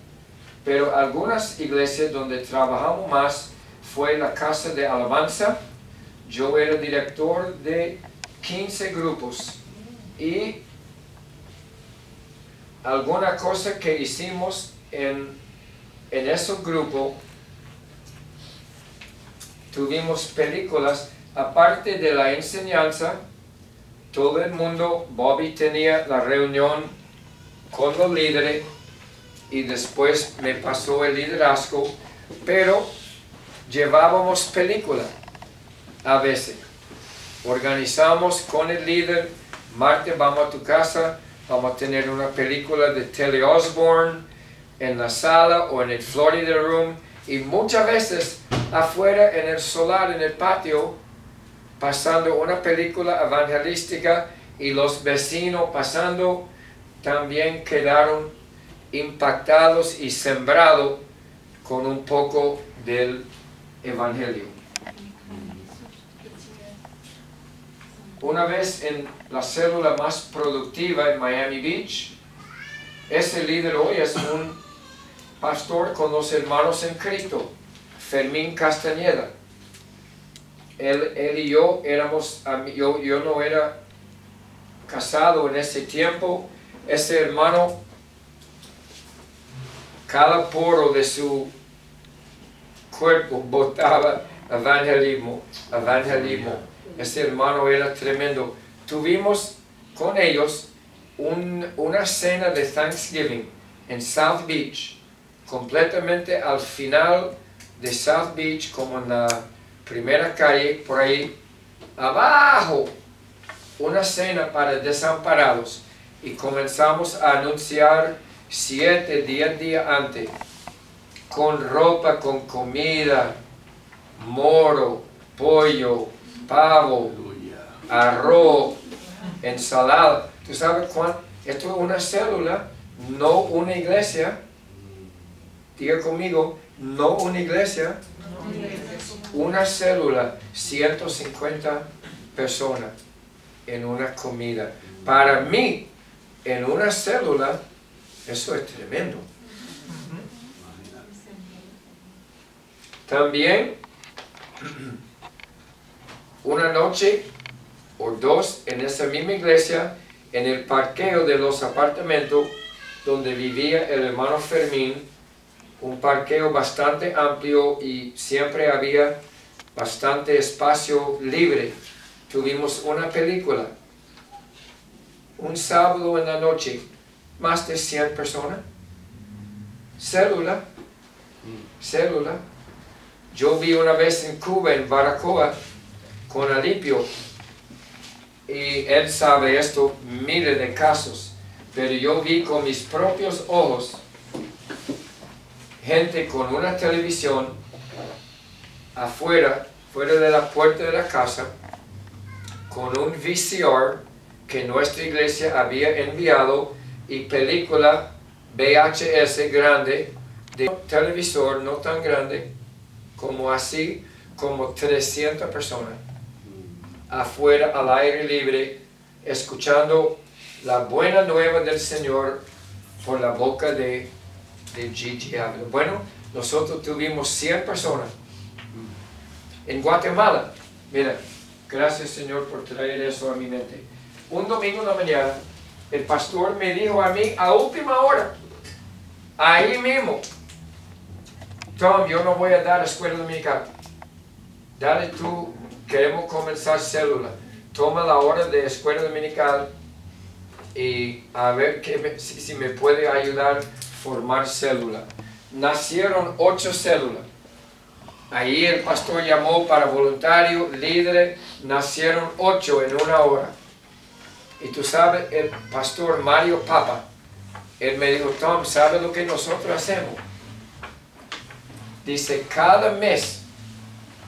Pero algunas iglesias donde trabajamos más fue la Casa de Alabanza. Yo era director de 15 grupos, y alguna cosa que hicimos en esos grupos, tuvimos películas, aparte de la enseñanza. Todo el mundo, Bobby tenía la reunión con los líderes, y después me pasó el liderazgo, pero llevábamos película a veces. Organizamos con el líder: martes vamos a tu casa, vamos a tener una película de Telly Osborne en la sala o en el Florida Room, y muchas veces afuera en el solar, en el patio, pasando una película evangelística, y los vecinos pasando también quedaron impactados y sembrados con un poco del Evangelio. Una vez en la célula más productiva en Miami Beach, ese líder hoy es un pastor con los hermanos en Cristo, Fermín Castañeda. Él y yo éramos, yo no era casado en ese tiempo. Ese hermano, cada poro de su cuerpo botaba evangelismo. Ese hermano era tremendo. Tuvimos con ellos una cena de Thanksgiving en South Beach, completamente al final de South Beach, como en la primera calle, por ahí abajo, una cena para desamparados, y comenzamos a anunciar 7, 10 días antes, con ropa, con comida, moro, pollo, pavo, arroz, ensalada. ¿Tú sabes cuánto? Esto es una célula, no una iglesia. Diga conmigo, no una iglesia. Una célula, 150 personas en una comida. Para mí, en una célula, eso es tremendo. También, una noche o dos en esa misma iglesia, en el parqueo de los apartamentos donde vivía el hermano Fermín, un parqueo bastante amplio y siempre había bastante espacio libre. Tuvimos una película, un sábado en la noche, más de 100 personas. Célula. Yo vi una vez en Cuba, en Baracoa, con Alipio, y él sabe esto, miles de casos, pero yo vi con mis propios ojos gente con una televisión afuera, fuera de la puerta de la casa, con un VCR que nuestra iglesia había enviado y película VHS grande, de televisor no tan grande, como así, como 300 personas afuera al aire libre, escuchando la buena nueva del Señor por la boca de Gigi Ávila. Bueno, nosotros tuvimos 100 personas en Guatemala. Mira, gracias Señor por traer eso a mi mente. Un domingo en la mañana, el pastor me dijo a mí a última hora, ahí mismo: Tom, yo no voy a dar escuela dominical. Dale tú, queremos comenzar célula. Toma la hora de escuela dominical y a ver si me puede ayudar a formar célula. Nacieron 8 células. Ahí el pastor llamó para voluntarios, líderes, nacieron 8 en una hora. Y tú sabes, el pastor Mario Papa, él me dijo: Tom, ¿sabes lo que nosotros hacemos? Dice, cada mes,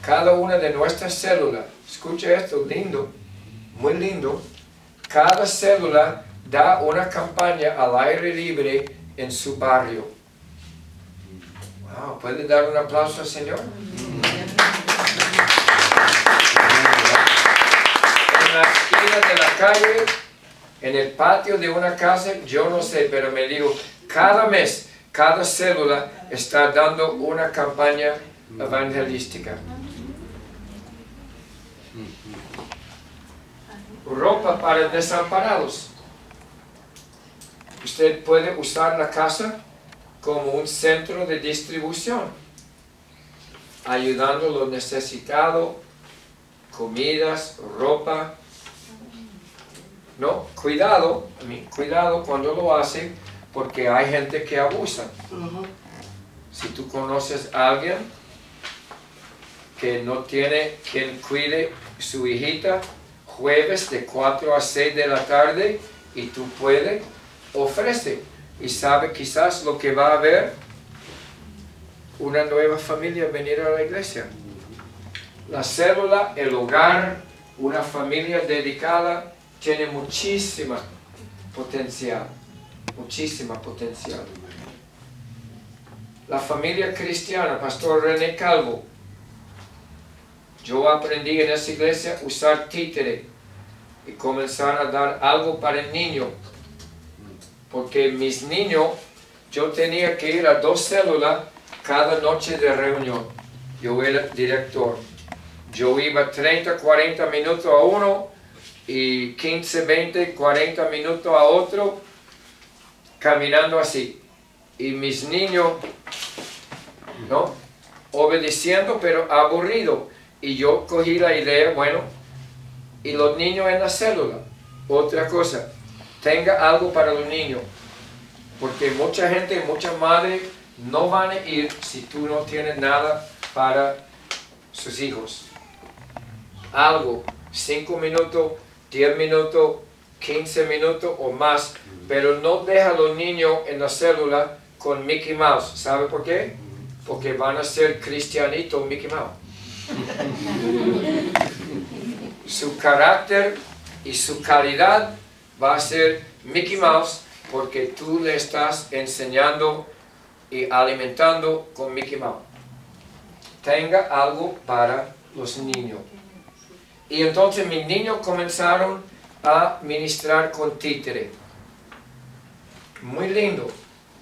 cada una de nuestras células, escucha esto, lindo, muy lindo, cada célula da una campaña al aire libre en su barrio. Wow, ¿puede dar un aplauso al Señor? En la esquina de la calle, en el patio de una casa, yo no sé, pero me dijo, cada mes, cada célula está dando una campaña evangelística. Ropa para desamparados. Usted puede usar la casa como un centro de distribución, ayudando a los necesitados, comidas, ropa. No, cuidado cuando lo hacen, porque hay gente que abusa. Si tú conoces a alguien que no tiene quien cuide su hijita, jueves de 4 a 6 de la tarde, y tú puedes, ofrece. Y sabe quizás lo que va a haber, una nueva familia venir a la iglesia. La célula, el hogar, una familia dedicada, tiene muchísima potencial. la familia cristiana, Pastor René Calvo. Yo aprendí en esa iglesia a usar títere y comenzar a dar algo para el niño. Porque mis niños, yo tenía que ir a 2 células cada noche de reunión. Yo era director. Yo iba 30, 40 minutos a uno y 15, 20, 40 minutos a otro, caminando así. Y mis niños, ¿no? Obedeciendo, pero aburrido. Y yo cogí la idea, bueno, y los niños en la célula. Otra cosa, tenga algo para los niños. Porque mucha gente, muchas madres no van a ir si tú no tienes nada para sus hijos. Algo, 5 minutos, 10 minutos, 15 minutos o más, pero no deja a los niños en la célula con Mickey Mouse. ¿Sabe por qué? Porque van a ser cristianitos Mickey Mouse. Su carácter y su calidad va a ser Mickey Mouse porque tú le estás enseñando y alimentando con Mickey Mouse. Tenga algo para los niños. Y entonces mis niños comenzaron a ministrar con títere. Muy lindo.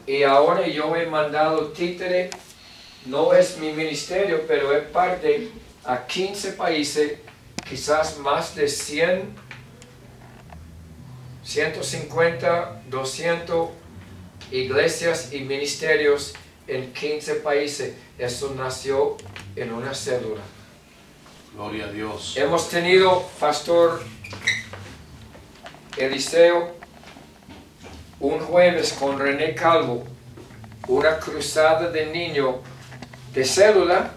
Y ahora yo he mandado títere, no es mi ministerio, pero es parte a 15 países, quizás más de 100, 150, 200 iglesias y ministerios en 15 países. Eso nació en una célula. Gloria a Dios. Hemos tenido, Pastor Eliseo, un jueves con René Calvo, una cruzada de niños de célula,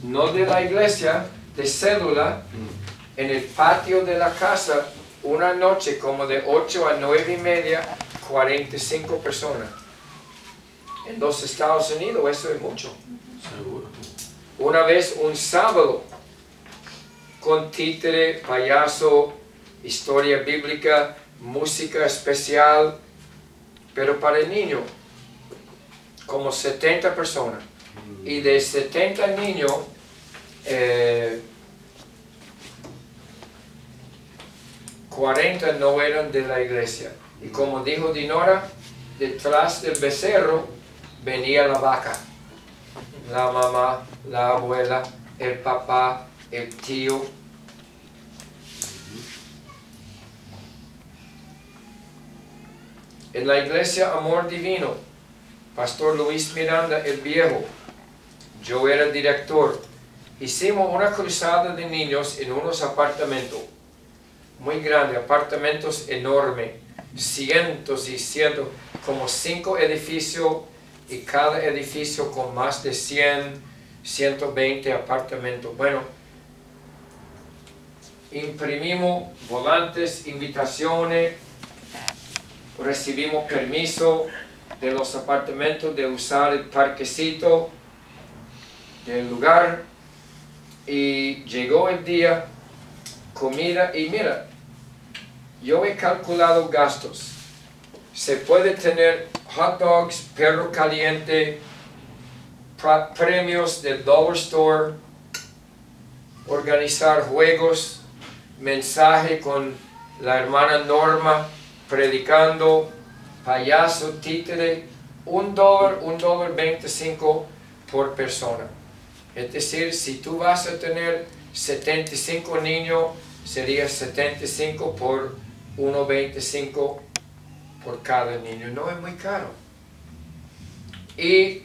no de la iglesia, de célula, en el patio de la casa, una noche como de 8 a 9:30, 45 personas. En los Estados Unidos eso es mucho. Seguro. Una vez un sábado, con títere, payaso, historia bíblica, música especial, pero para el niño, como 70 personas. Y de 70 niños, 40 no eran de la iglesia. Y como dijo Dinora, detrás del becerro venía la vaca. La mamá, la abuela, el papá, el tío. En la iglesia Amor Divino, Pastor Luis Miranda el Viejo, yo era director. Hicimos una cruzada de niños en unos apartamentos muy grandes, apartamentos enormes, cientos y cientos, como 5 edificios, y cada edificio con más de 100, 120 apartamentos. Bueno, imprimimos volantes, invitaciones, recibimos permiso de los apartamentos de usar el parquecito del lugar, y llegó el día, comida, y mira, yo he calculado gastos. Se puede tener hot dogs, perro caliente, premios del Dollar Store, organizar juegos, mensaje con la hermana Norma, predicando, payaso, títere, $1, $1.25 por persona. Es decir, si tú vas a tener 75 niños, sería 75 por $1.25 por cada niño. No es muy caro. Y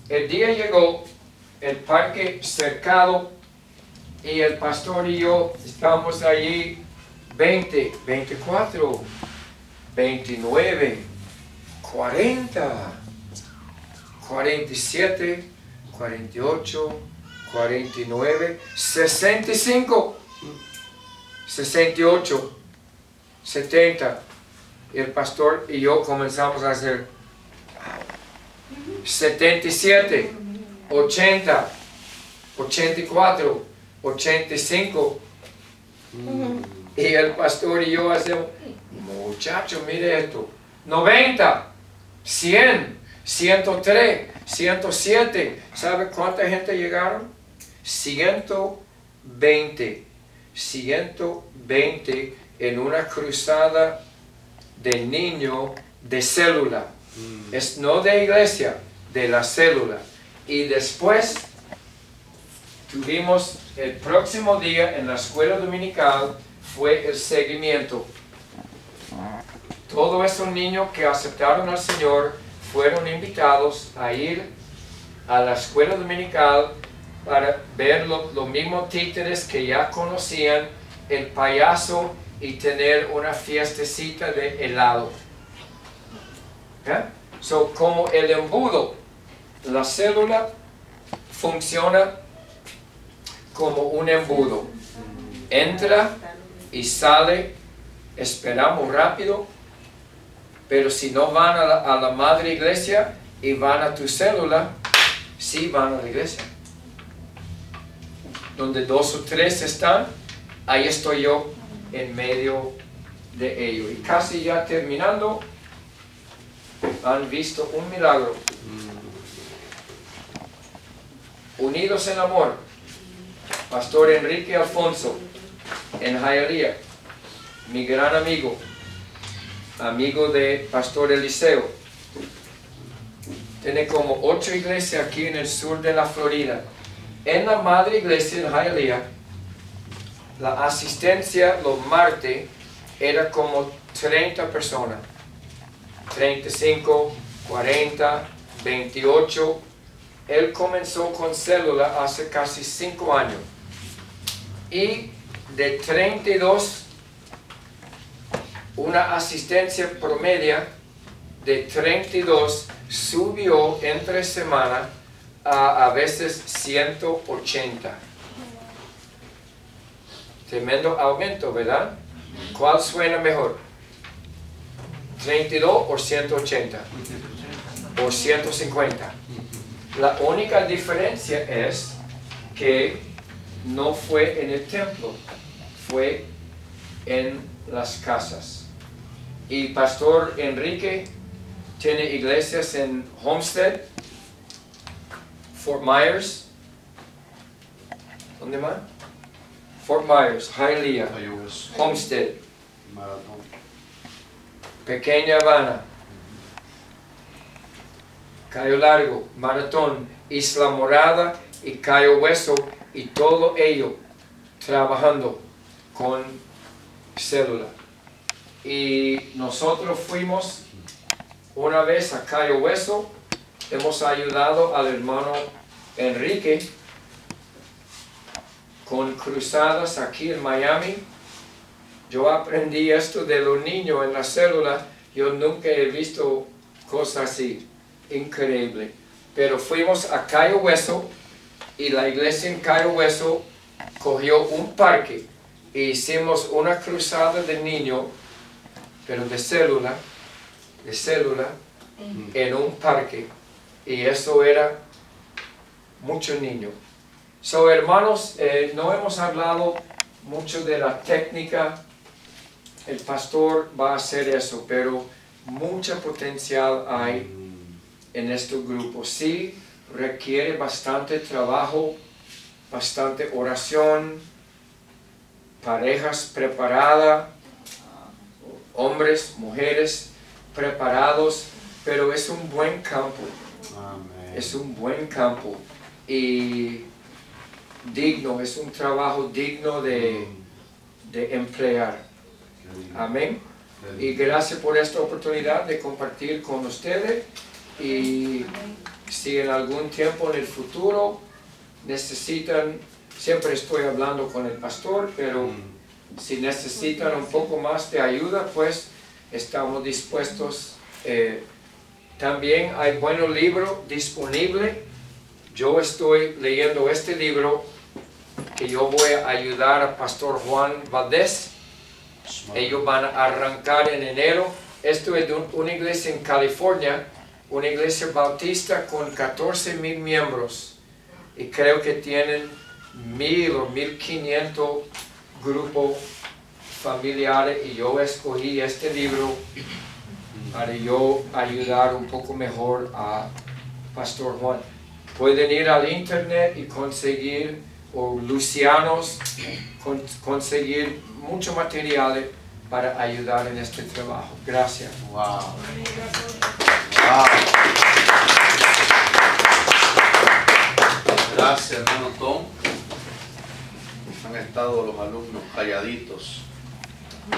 el día llegó, el parque cercado, y el pastor y yo estamos allí 20, 24, 29, 40, 47, 48, 49, 65, 68, 70. El pastor y yo comenzamos a hacer 77, 80, 84, 85. Y el pastor y yo hacemos, muchacho, mire esto, 90, 100, 103, 107. ¿Sabe cuánta gente llegaron? 120. 120 en una cruzada de niño de célula. Es no de iglesia, de la célula. Y después tuvimos el próximo día en la escuela dominical, fue el seguimiento. Todos esos niños que aceptaron al Señor fueron invitados a ir a la escuela dominical para ver los mismos títeres que ya conocían, el payaso, y tener una fiestecita de helado. So, como el embudo, la célula funciona como un embudo. Entra y sale, esperamos rápido, pero si no van a la madre iglesia y van a tu célula, sí van a la iglesia. Donde 2 o 3 están, ahí estoy yo en medio de ellos. Y casi ya terminando, han visto un milagro. Unidos en amor, Pastor Enrique Alfonso, en Hialeah, mi gran amigo, amigo de Pastor Eliseo. Tiene como 8 iglesias aquí en el sur de la Florida. En la madre iglesia en Hialeah, la asistencia los martes era como 30 personas. 35, 40, 28. Él comenzó con célula hace casi 5 años. Y de 32, una asistencia promedia de 32 subió entre semana a veces 180. Tremendo aumento, ¿verdad? ¿Cuál suena mejor? ¿32 o 180? ¿O 150? La única diferencia es que no fue en el templo, fue en las casas. Y Pastor Enrique tiene iglesias en Homestead, Fort Myers, ¿dónde más? Fort Myers, Hialeah, Homestead, Pequeña Habana, Cayo Largo, Maratón, Isla Morada y Cayo Hueso, y todo ello trabajando con célula. Y nosotros fuimos una vez a Cayo Hueso, hemos ayudado al hermano Enrique con cruzadas aquí en Miami. Yo aprendí esto de los niños en la célula, yo nunca he visto cosas así, increíble. Pero fuimos a Cayo Hueso y la iglesia en Cayo Hueso cogió un parque e hicimos una cruzada de niños, pero de célula, en un parque, y eso era muchos niños. So, hermanos, no hemos hablado mucho de la técnica, el pastor va a hacer eso, pero mucho potencial hay en este grupo. Sí, requiere bastante trabajo, bastante oración, parejas preparadas, hombres, mujeres preparados, pero es un buen campo. Amén. Es un buen campo y digno, es un trabajo digno de emplear. Amén. Y gracias por esta oportunidad de compartir con ustedes, y si en algún tiempo en el futuro necesitan, siempre estoy hablando con el pastor, pero si necesitan un poco más de ayuda, pues estamos dispuestos. También hay buenos libros disponibles. Yo estoy leyendo este libro que yo voy a ayudar a Pastor Juan Valdés. Ellos van a arrancar en enero. Esto es de una iglesia en California, una iglesia bautista con 14,000 miembros. Y creo que tienen 1,000 o 1,500 grupos familiares. Y yo escogí este libro para yo ayudar un poco mejor a Pastor Juan. Pueden ir al internet y conseguir, o Lucianos, conseguir mucho material para ayudar en este trabajo. Gracias. Wow. Wow. Gracias, hermano Tom. Han estado los alumnos calladitos,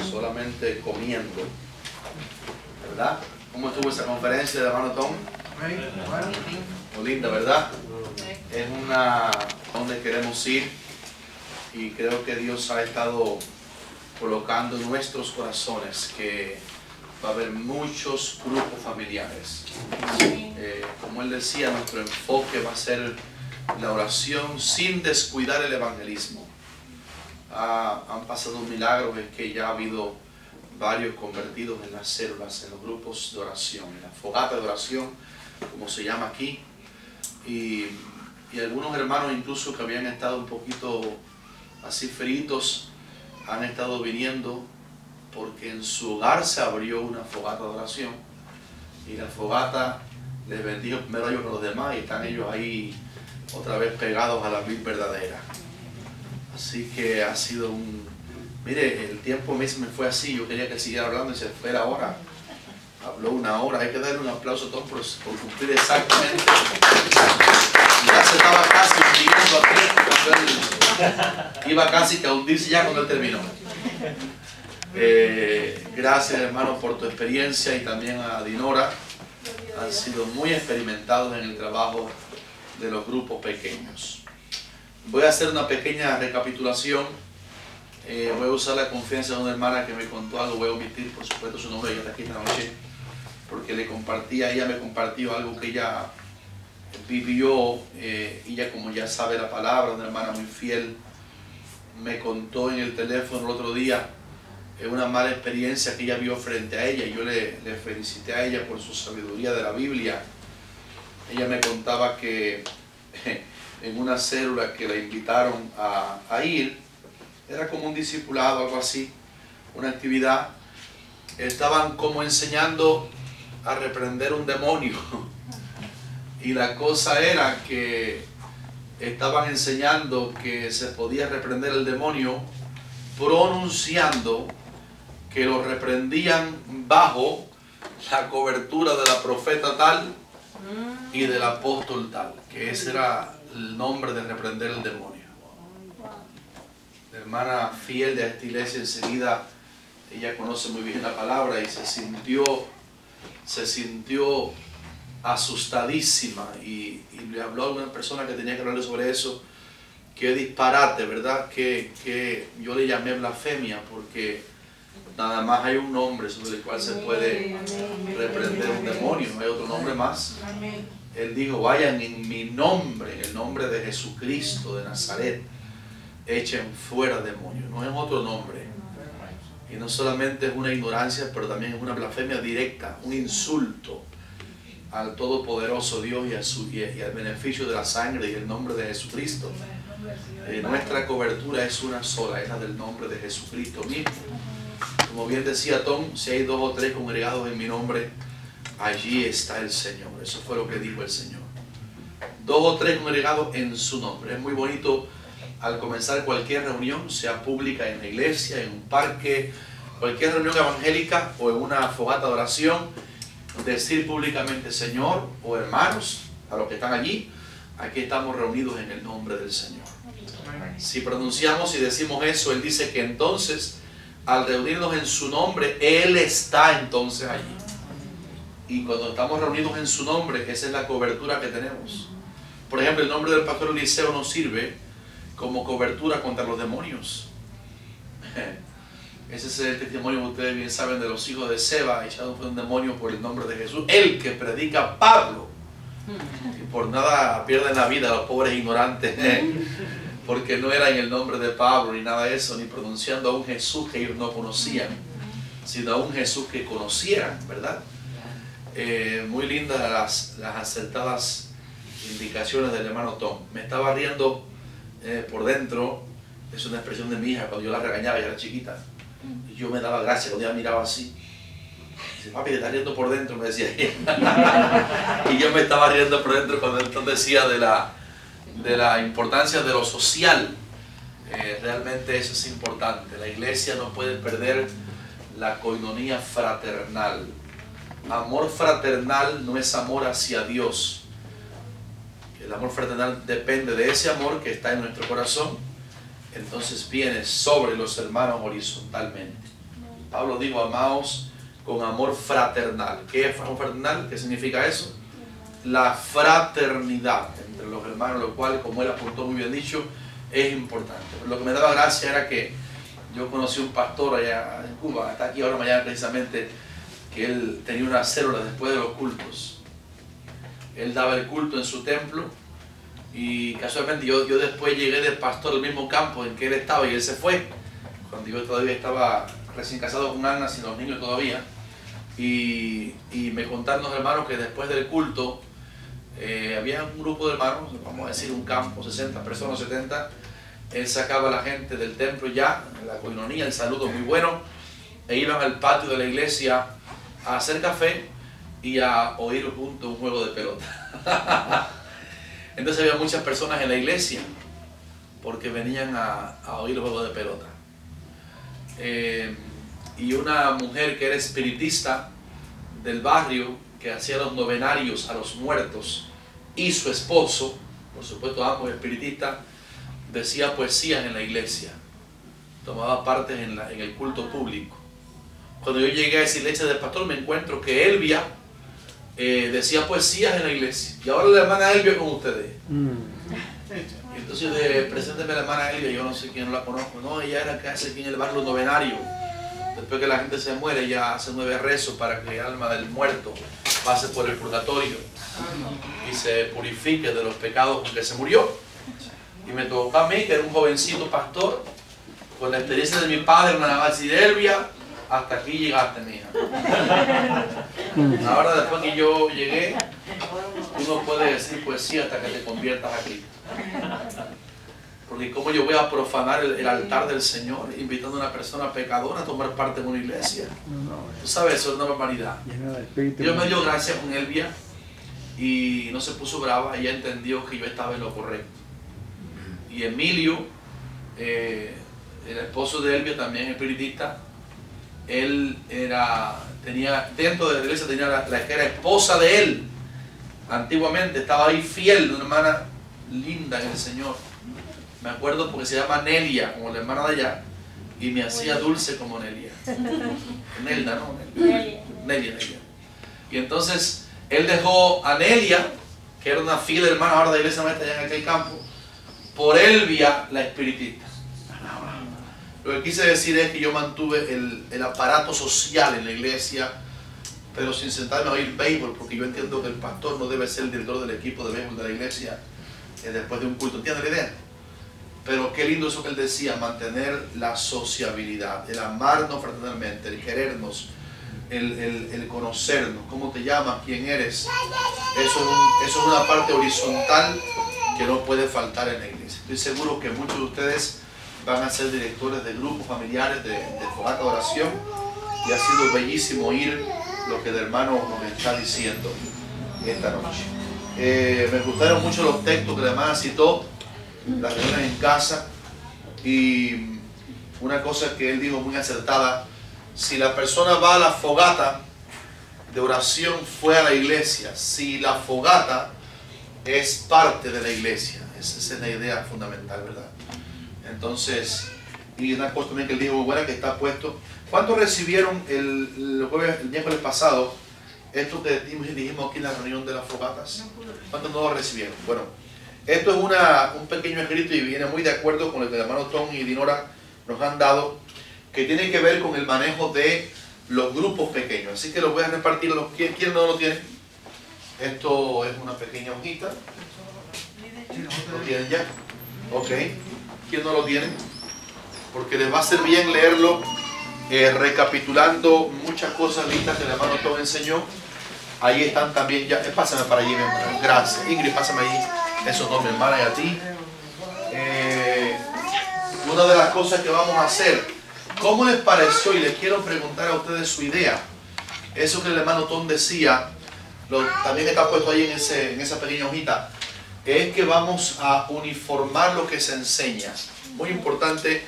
solamente comiendo, ¿verdad? ¿Cómo estuvo esa conferencia de hermano Tom? Muy linda, ¿verdad? Es una donde queremos ir, y creo que Dios ha estado colocando en nuestros corazones que va a haber muchos grupos familiares. Como él decía, nuestro enfoque va a ser la oración sin descuidar el evangelismo. Han pasado milagros, es que ya ha habido varios convertidos en las células, en los grupos de oración, en la fogata de oración, como se llama aquí, y algunos hermanos incluso que habían estado un poquito así feridos, han estado viniendo porque en su hogar se abrió una fogata de oración, y la fogata les bendijo primero a ellos que a los demás, y están ellos ahí otra vez pegados a la vid verdadera. Así que ha sido un... Mire, el tiempo a mí se me fue así, yo quería que él siguiera hablando y se fue la hora. Habló una hora, hay que darle un aplauso a todos por cumplir exactamente. Ya se estaba casi hundiendo aquí, cuando él iba casi a hundirse ya cuando él terminó. Gracias, hermano, por tu experiencia, y también a Dinora. Han sido muy experimentados en el trabajo de los grupos pequeños. Voy a hacer una pequeña recapitulación. Voy a usar la confianza de una hermana que me contó algo. Voy a omitir, por supuesto, su nombre, ella está aquí esta noche, porque ella me compartió algo que ella vivió. Ella, como ya sabe la palabra, una hermana muy fiel, me contó en el teléfono el otro día una mala experiencia que ella vio frente a ella, y yo le felicité a ella por su sabiduría de la Biblia. Ella me contaba que en una célula que la invitaron a ir, era como un discipulado, algo así, una actividad, estaban como enseñando a reprender un demonio, y la cosa era que estaban enseñando que se podía reprender el demonio pronunciando que lo reprendían bajo la cobertura de la profeta tal y del apóstol tal, que ese era el nombre de reprender el demonio. La hermana fiel de esta iglesia, enseguida, ella conoce muy bien la palabra, y se sintió asustadísima, y le habló a una persona que tenía que hablarle sobre eso. Qué disparate, ¿verdad? Que yo le llamé blasfemia, porque nada más hay un nombre sobre el cual se puede reprender un demonio, no hay otro nombre más. Él dijo: vayan en mi nombre, en el nombre de Jesucristo de Nazaret, echen fuera demonios, no es otro nombre. Y no solamente es una ignorancia, pero también es una blasfemia directa, un insulto al todopoderoso Dios y al beneficio de la sangre y el nombre de Jesucristo. Nuestra cobertura es una sola, es la del nombre de Jesucristo mismo. Como bien decía Tom, si hay 2 o 3 congregados en mi nombre, allí está el Señor. Eso fue lo que dijo el Señor. 2 o 3 congregados en su nombre. Es muy bonito al comenzar cualquier reunión, sea pública, en la iglesia, en un parque, cualquier reunión evangélica o en una fogata de oración, decir públicamente: Señor, o hermanos, a los que están allí, aquí estamos reunidos en el nombre del Señor. Si pronunciamos y decimos eso, Él dice que entonces, al reunirnos en su nombre, Él está entonces allí. Y cuando estamos reunidos en su nombre, esa es la cobertura que tenemos. Por ejemplo, el nombre del pastor Eliseo nos sirve como cobertura contra los demonios. Ese es el testimonio que ustedes bien saben de los hijos de Seba, echados por un demonio por el nombre de Jesús. El que predica Pablo. Y por nada pierden la vida los pobres ignorantes, porque no era en el nombre de Pablo ni nada de eso, ni pronunciando a un Jesús que ellos no conocían, sino a un Jesús que conocieran, ¿verdad? Muy lindas las acertadas indicaciones del hermano Tom. Me estaba riendo por dentro. Es una expresión de mi hija, cuando yo la regañaba, ella era chiquita, y yo me daba gracia cuando ella miraba así. Dice, papi, te estás riendo por dentro, me decía ella. Y yo me estaba riendo por dentro cuando entonces decía de la importancia de lo social. Realmente eso es importante. La iglesia no puede perder la coinonía fraternal. Amor fraternal no es amor hacia Dios. El amor fraternal depende de ese amor que está en nuestro corazón. Entonces viene sobre los hermanos horizontalmente. Pablo dijo, amaos con amor fraternal. ¿Qué es amor fraternal? ¿Qué significa eso? La fraternidad entre los hermanos, lo cual, como él apuntó muy bien dicho, es importante. Pero lo que me daba gracia era que yo conocí un pastor allá en Cuba, está aquí ahora mañana precisamente, que él tenía una célula después de los cultos. Él daba el culto en su templo y casualmente yo después llegué del pastor al mismo campo en que él estaba y él se fue, cuando yo todavía estaba recién casado con Ana, sin los niños todavía, y me contaron los hermanos que después del culto había un grupo de hermanos, vamos a decir un campo, 60 personas, 70, él sacaba a la gente del templo ya, la coinonía, el saludo muy bueno, e iban al patio de la iglesia a hacer café y a oír juntos un juego de pelota. Entonces había muchas personas en la iglesia porque venían a oír el juego de pelota. Y una mujer que era espiritista del barrio, que hacía los novenarios a los muertos, y su esposo, por supuesto ambos espiritistas, decía poesías en la iglesia, tomaba parte en el culto público. Cuando yo llegué a esa iglesia del pastor me encuentro que Elvia decía poesías en la iglesia, y ahora la hermana Elvia con ustedes. Entonces presénteme a la hermana Elvia, yo no sé quién, no la conozco. No, ella era que hace aquí en el barrio novenario. Después que la gente se muere, ella hace 9 rezos para que el alma del muerto pase por el purgatorio y se purifique de los pecados con que se murió. Y me tocó a mí, que era un jovencito pastor, con la experiencia de mi padre, nada más decir, Elvia, hasta aquí llegaste, mija. Ahora después que yo llegué, uno puede decir poesía hasta que te conviertas a Cristo. Porque como yo voy a profanar el altar del Señor invitando a una persona pecadora a tomar parte en una iglesia. Tú sabes, eso es una barbaridad. Dios me dio gracia con Elvia y no se puso brava, ella entendió que yo estaba en lo correcto. Y Emilio, el esposo de Elvia, también espiritista, él tenía dentro de la iglesia, tenía la que era esposa de él. Antiguamente estaba ahí fiel, una hermana linda en el Señor. Me acuerdo porque se llama Nelia, como la hermana de allá, y me hacía dulce como Nelia. Nelda, ¿no? Nelia. Y entonces él dejó a Nelia, que era una fiel hermana ahora de la iglesia nuestra allá en aquel campo, por Elvia, la espiritista. Lo que quise decir es que yo mantuve el aparato social en la iglesia, pero sin sentarme a oír béisbol, porque yo entiendo que el pastor no debe ser el director del equipo de béisbol de la iglesia después de un culto. ¿Entiendes la idea? Pero qué lindo eso que él decía, mantener la sociabilidad, el amarnos fraternalmente, el querernos, el conocernos, cómo te llamas, quién eres. Eso es una parte horizontal que no puede faltar en la iglesia. Estoy seguro que muchos de ustedes van a ser directores de grupos familiares de fogata de oración y ha sido bellísimo oír lo que el hermano nos está diciendo esta noche. Me gustaron mucho los textos que la hermana citó, las reuniones en casa, y una cosa que él dijo muy acertada: si la persona va a la fogata de oración fue a la iglesia, si la fogata es parte de la iglesia. Esa es la idea fundamental, ¿verdad? Entonces, y una cosa también que él dijo muy buena, que está puesto. ¿Cuántos recibieron el miércoles pasado esto que dijimos aquí en la reunión de las fogatas? ¿Cuántos no lo recibieron? Bueno, esto es un pequeño escrito y viene muy de acuerdo con lo que el hermano Tom y Dinora nos han dado, que tiene que ver con el manejo de los grupos pequeños. Así que los voy a repartir a los que ¿quién no lo tiene? Esto es una pequeña hojita. ¿Lo tienen ya? Ok. ¿Quién no lo tiene? Porque les va a ser bien leerlo, recapitulando muchas cosas listas que el hermano Tom enseñó. Ahí están también ya. Pásame para allí, mi hermano. Gracias. Ingrid, pásame allí. Esos dos, mi hermana, y a ti. Una de las cosas que vamos a hacer, ¿cómo les pareció? Y les quiero preguntar a ustedes su idea. eso que el hermano Tom decía, también está puesto ahí en esa pequeña hojita, es que vamos a uniformar lo que se enseña. Muy importante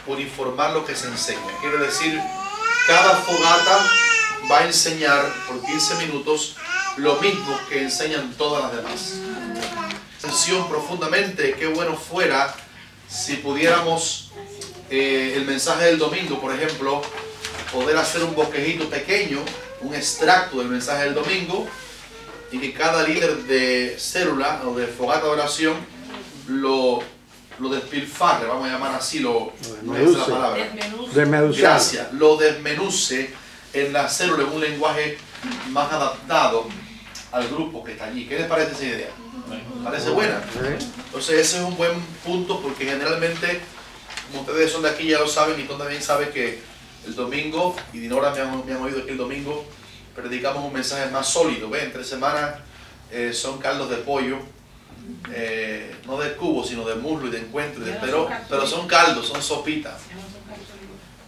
uniformar lo que se enseña. Quiere decir, cada fogata va a enseñar por 15 minutos lo mismo que enseñan todas las demás. Atención profundamente, qué bueno fuera si pudiéramos el mensaje del domingo, por ejemplo, poder hacer un bosquejito pequeño, un extracto del mensaje del domingo, y que cada líder de célula o de fogata de oración lo despilfarre, vamos a llamar así, no es la palabra. Gracias, lo desmenuce en la célula en un lenguaje más adaptado al grupo que está allí. ¿Qué les parece esa idea? ¿Parece buena? Entonces ese es un buen punto, porque generalmente, como ustedes son de aquí ya lo saben, y tú también sabes que el domingo, y Dinora me han oído que el domingo predicamos un mensaje más sólido. ¿Ve? Entre semanas son caldos de pollo, no de cubo, sino de muslo y de encuentro, pero son caldos, son sopitas.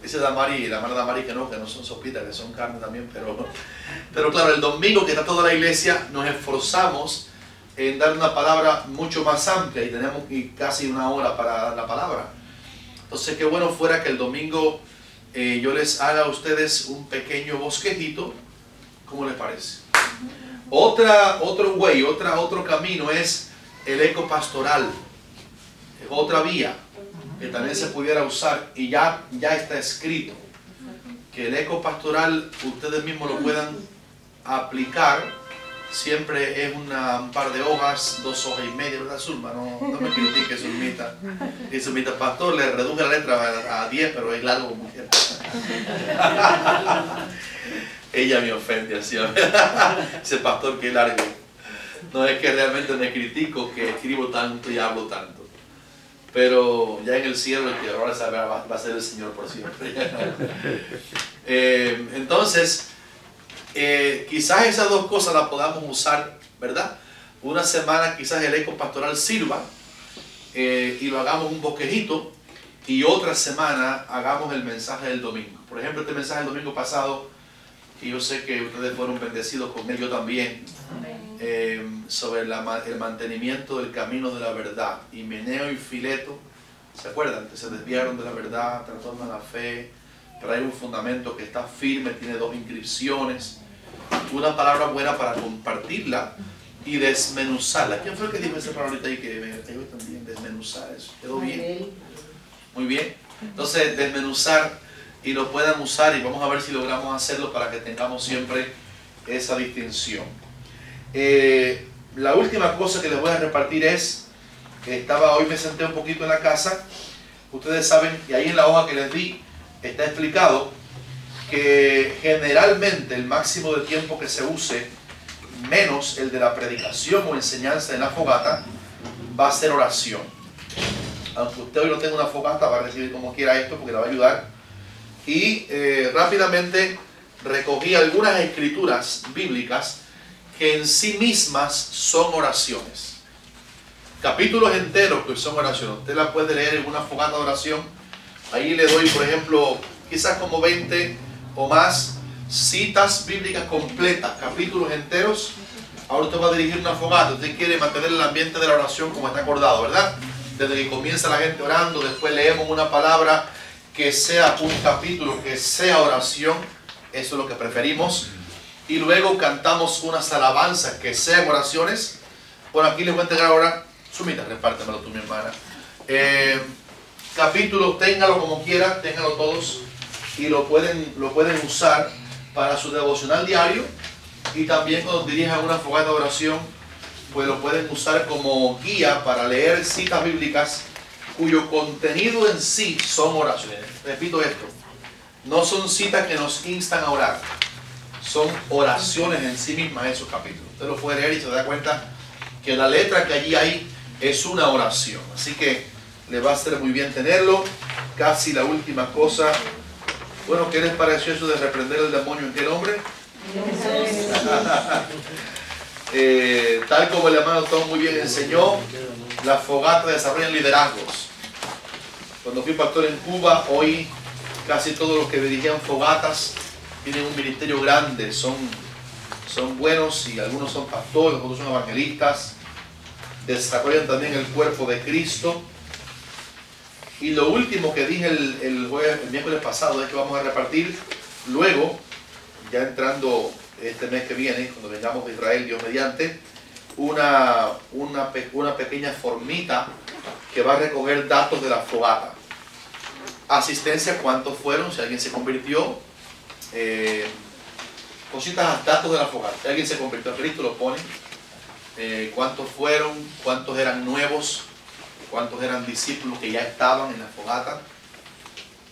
Dice Damari, la hermana Damari que no son sopitas, que son carne también, pero claro, el domingo que está toda la iglesia nos esforzamos en dar una palabra mucho más amplia, y tenemos casi una hora para dar la palabra. Entonces qué bueno fuera que el domingo yo les haga a ustedes un pequeño bosquejito. ¿Cómo les parece? Otro camino es el eco pastoral, es otra vía que también se pudiera usar, y ya está escrito que el eco pastoral ustedes mismos lo puedan aplicar. Siempre es un par de hojas, 2 hojas y media, ¿verdad, Zulma? No me critique, Zulmita. Y Zulmita, pastor, le reduje la letra a 10, pero es largo como quiera. Ella me ofende así. Ese pastor, que largo. No es que realmente me critico que escribo tanto y hablo tanto. Pero ya en el cielo, el que ahora va a ser el Señor por siempre. Entonces, quizás esas dos cosas las podamos usar, ¿verdad? Una semana quizás el eco pastoral sirva y lo hagamos un bosquejito, y otra semana hagamos el mensaje del domingo. Por ejemplo, este mensaje del domingo pasado, y yo sé que ustedes fueron bendecidos con él, yo también, sobre el mantenimiento del camino de la verdad. Himeneo y Fileto, ¿se acuerdan? Que se desviaron de la verdad, trastornan la fe, pero hay un fundamento que está firme, tiene 2 inscripciones, una palabra buena para compartirla y desmenuzarla. ¿Quién fue el que dijo esa palabra ahí que me cayó también? Desmenuzar, eso quedó bien. Muy bien. Entonces, desmenuzar y lo puedan usar, y vamos a ver si logramos hacerlo para que tengamos siempre esa distinción. La última cosa que les voy a repartir es que hoy me senté un poquito en la casa. Ustedes saben, y ahí en la hoja que les di está explicado que generalmente el máximo de tiempo que se use, menos el de la predicación o enseñanza en la fogata, va a ser oración. Aunque usted hoy no tenga una fogata, va a recibir como quiera esto, porque le va a ayudar. Y rápidamente recogí algunas escrituras bíblicas que en sí mismas son oraciones. Capítulos enteros que son oraciones. Usted la puede leer en una fogata de oración. Ahí le doy, por ejemplo, quizás como 20 o más citas bíblicas completas, capítulos enteros. Ahora usted va a dirigir una fogata. Usted quiere mantener el ambiente de la oración como está acordado, ¿verdad? Desde que comienza la gente orando, después leemos una palabra que sea un capítulo, que sea oración. Eso es lo que preferimos. Y luego cantamos unas alabanzas que sean oraciones. Bueno, aquí les voy a entregar ahora. Sumita, repártemelo tú, mi hermana. Capítulo, téngalo como quiera, téngalo todos, y lo pueden usar para su devocional diario, y también cuando dirijan una fogata de oración, pues lo pueden usar como guía para leer citas bíblicas cuyo contenido en sí son oraciones. Repito esto, no son citas que nos instan a orar, son oraciones en sí mismas esos capítulos. Usted lo puede leer y se da cuenta que la letra que allí hay es una oración. Así que le va a hacer muy bien tenerlo. Casi la última cosa. Bueno, ¿qué les pareció eso de reprender el demonio? ¿En qué nombre? Tal como el hermano Tom muy bien enseñó, la fogata desarrollan liderazgos. Cuando fui pastor en Cuba, hoy casi todos los que dirigían fogatas tienen un ministerio grande, son buenos y algunos son pastores, otros son evangelistas, desarrollan también el cuerpo de Cristo. Y lo último que dije el miércoles pasado es que vamos a repartir luego, ya entrando este mes que viene, cuando vengamos de Israel, Dios mediante, una pequeña formita que va a recoger datos de la fogata. Asistencia, cuántos fueron, si alguien se convirtió, cositas, datos de la fogata. Si alguien se convirtió a Cristo, lo ponen. Cuántos fueron, cuántos eran nuevos, cuántos eran discípulos que ya estaban en la fogata.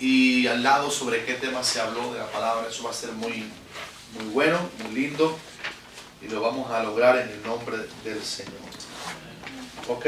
Y al lado sobre qué tema se habló de la palabra. Eso va a ser muy bueno, muy lindo. Y lo vamos a lograr en el nombre del Señor. ¿Ok?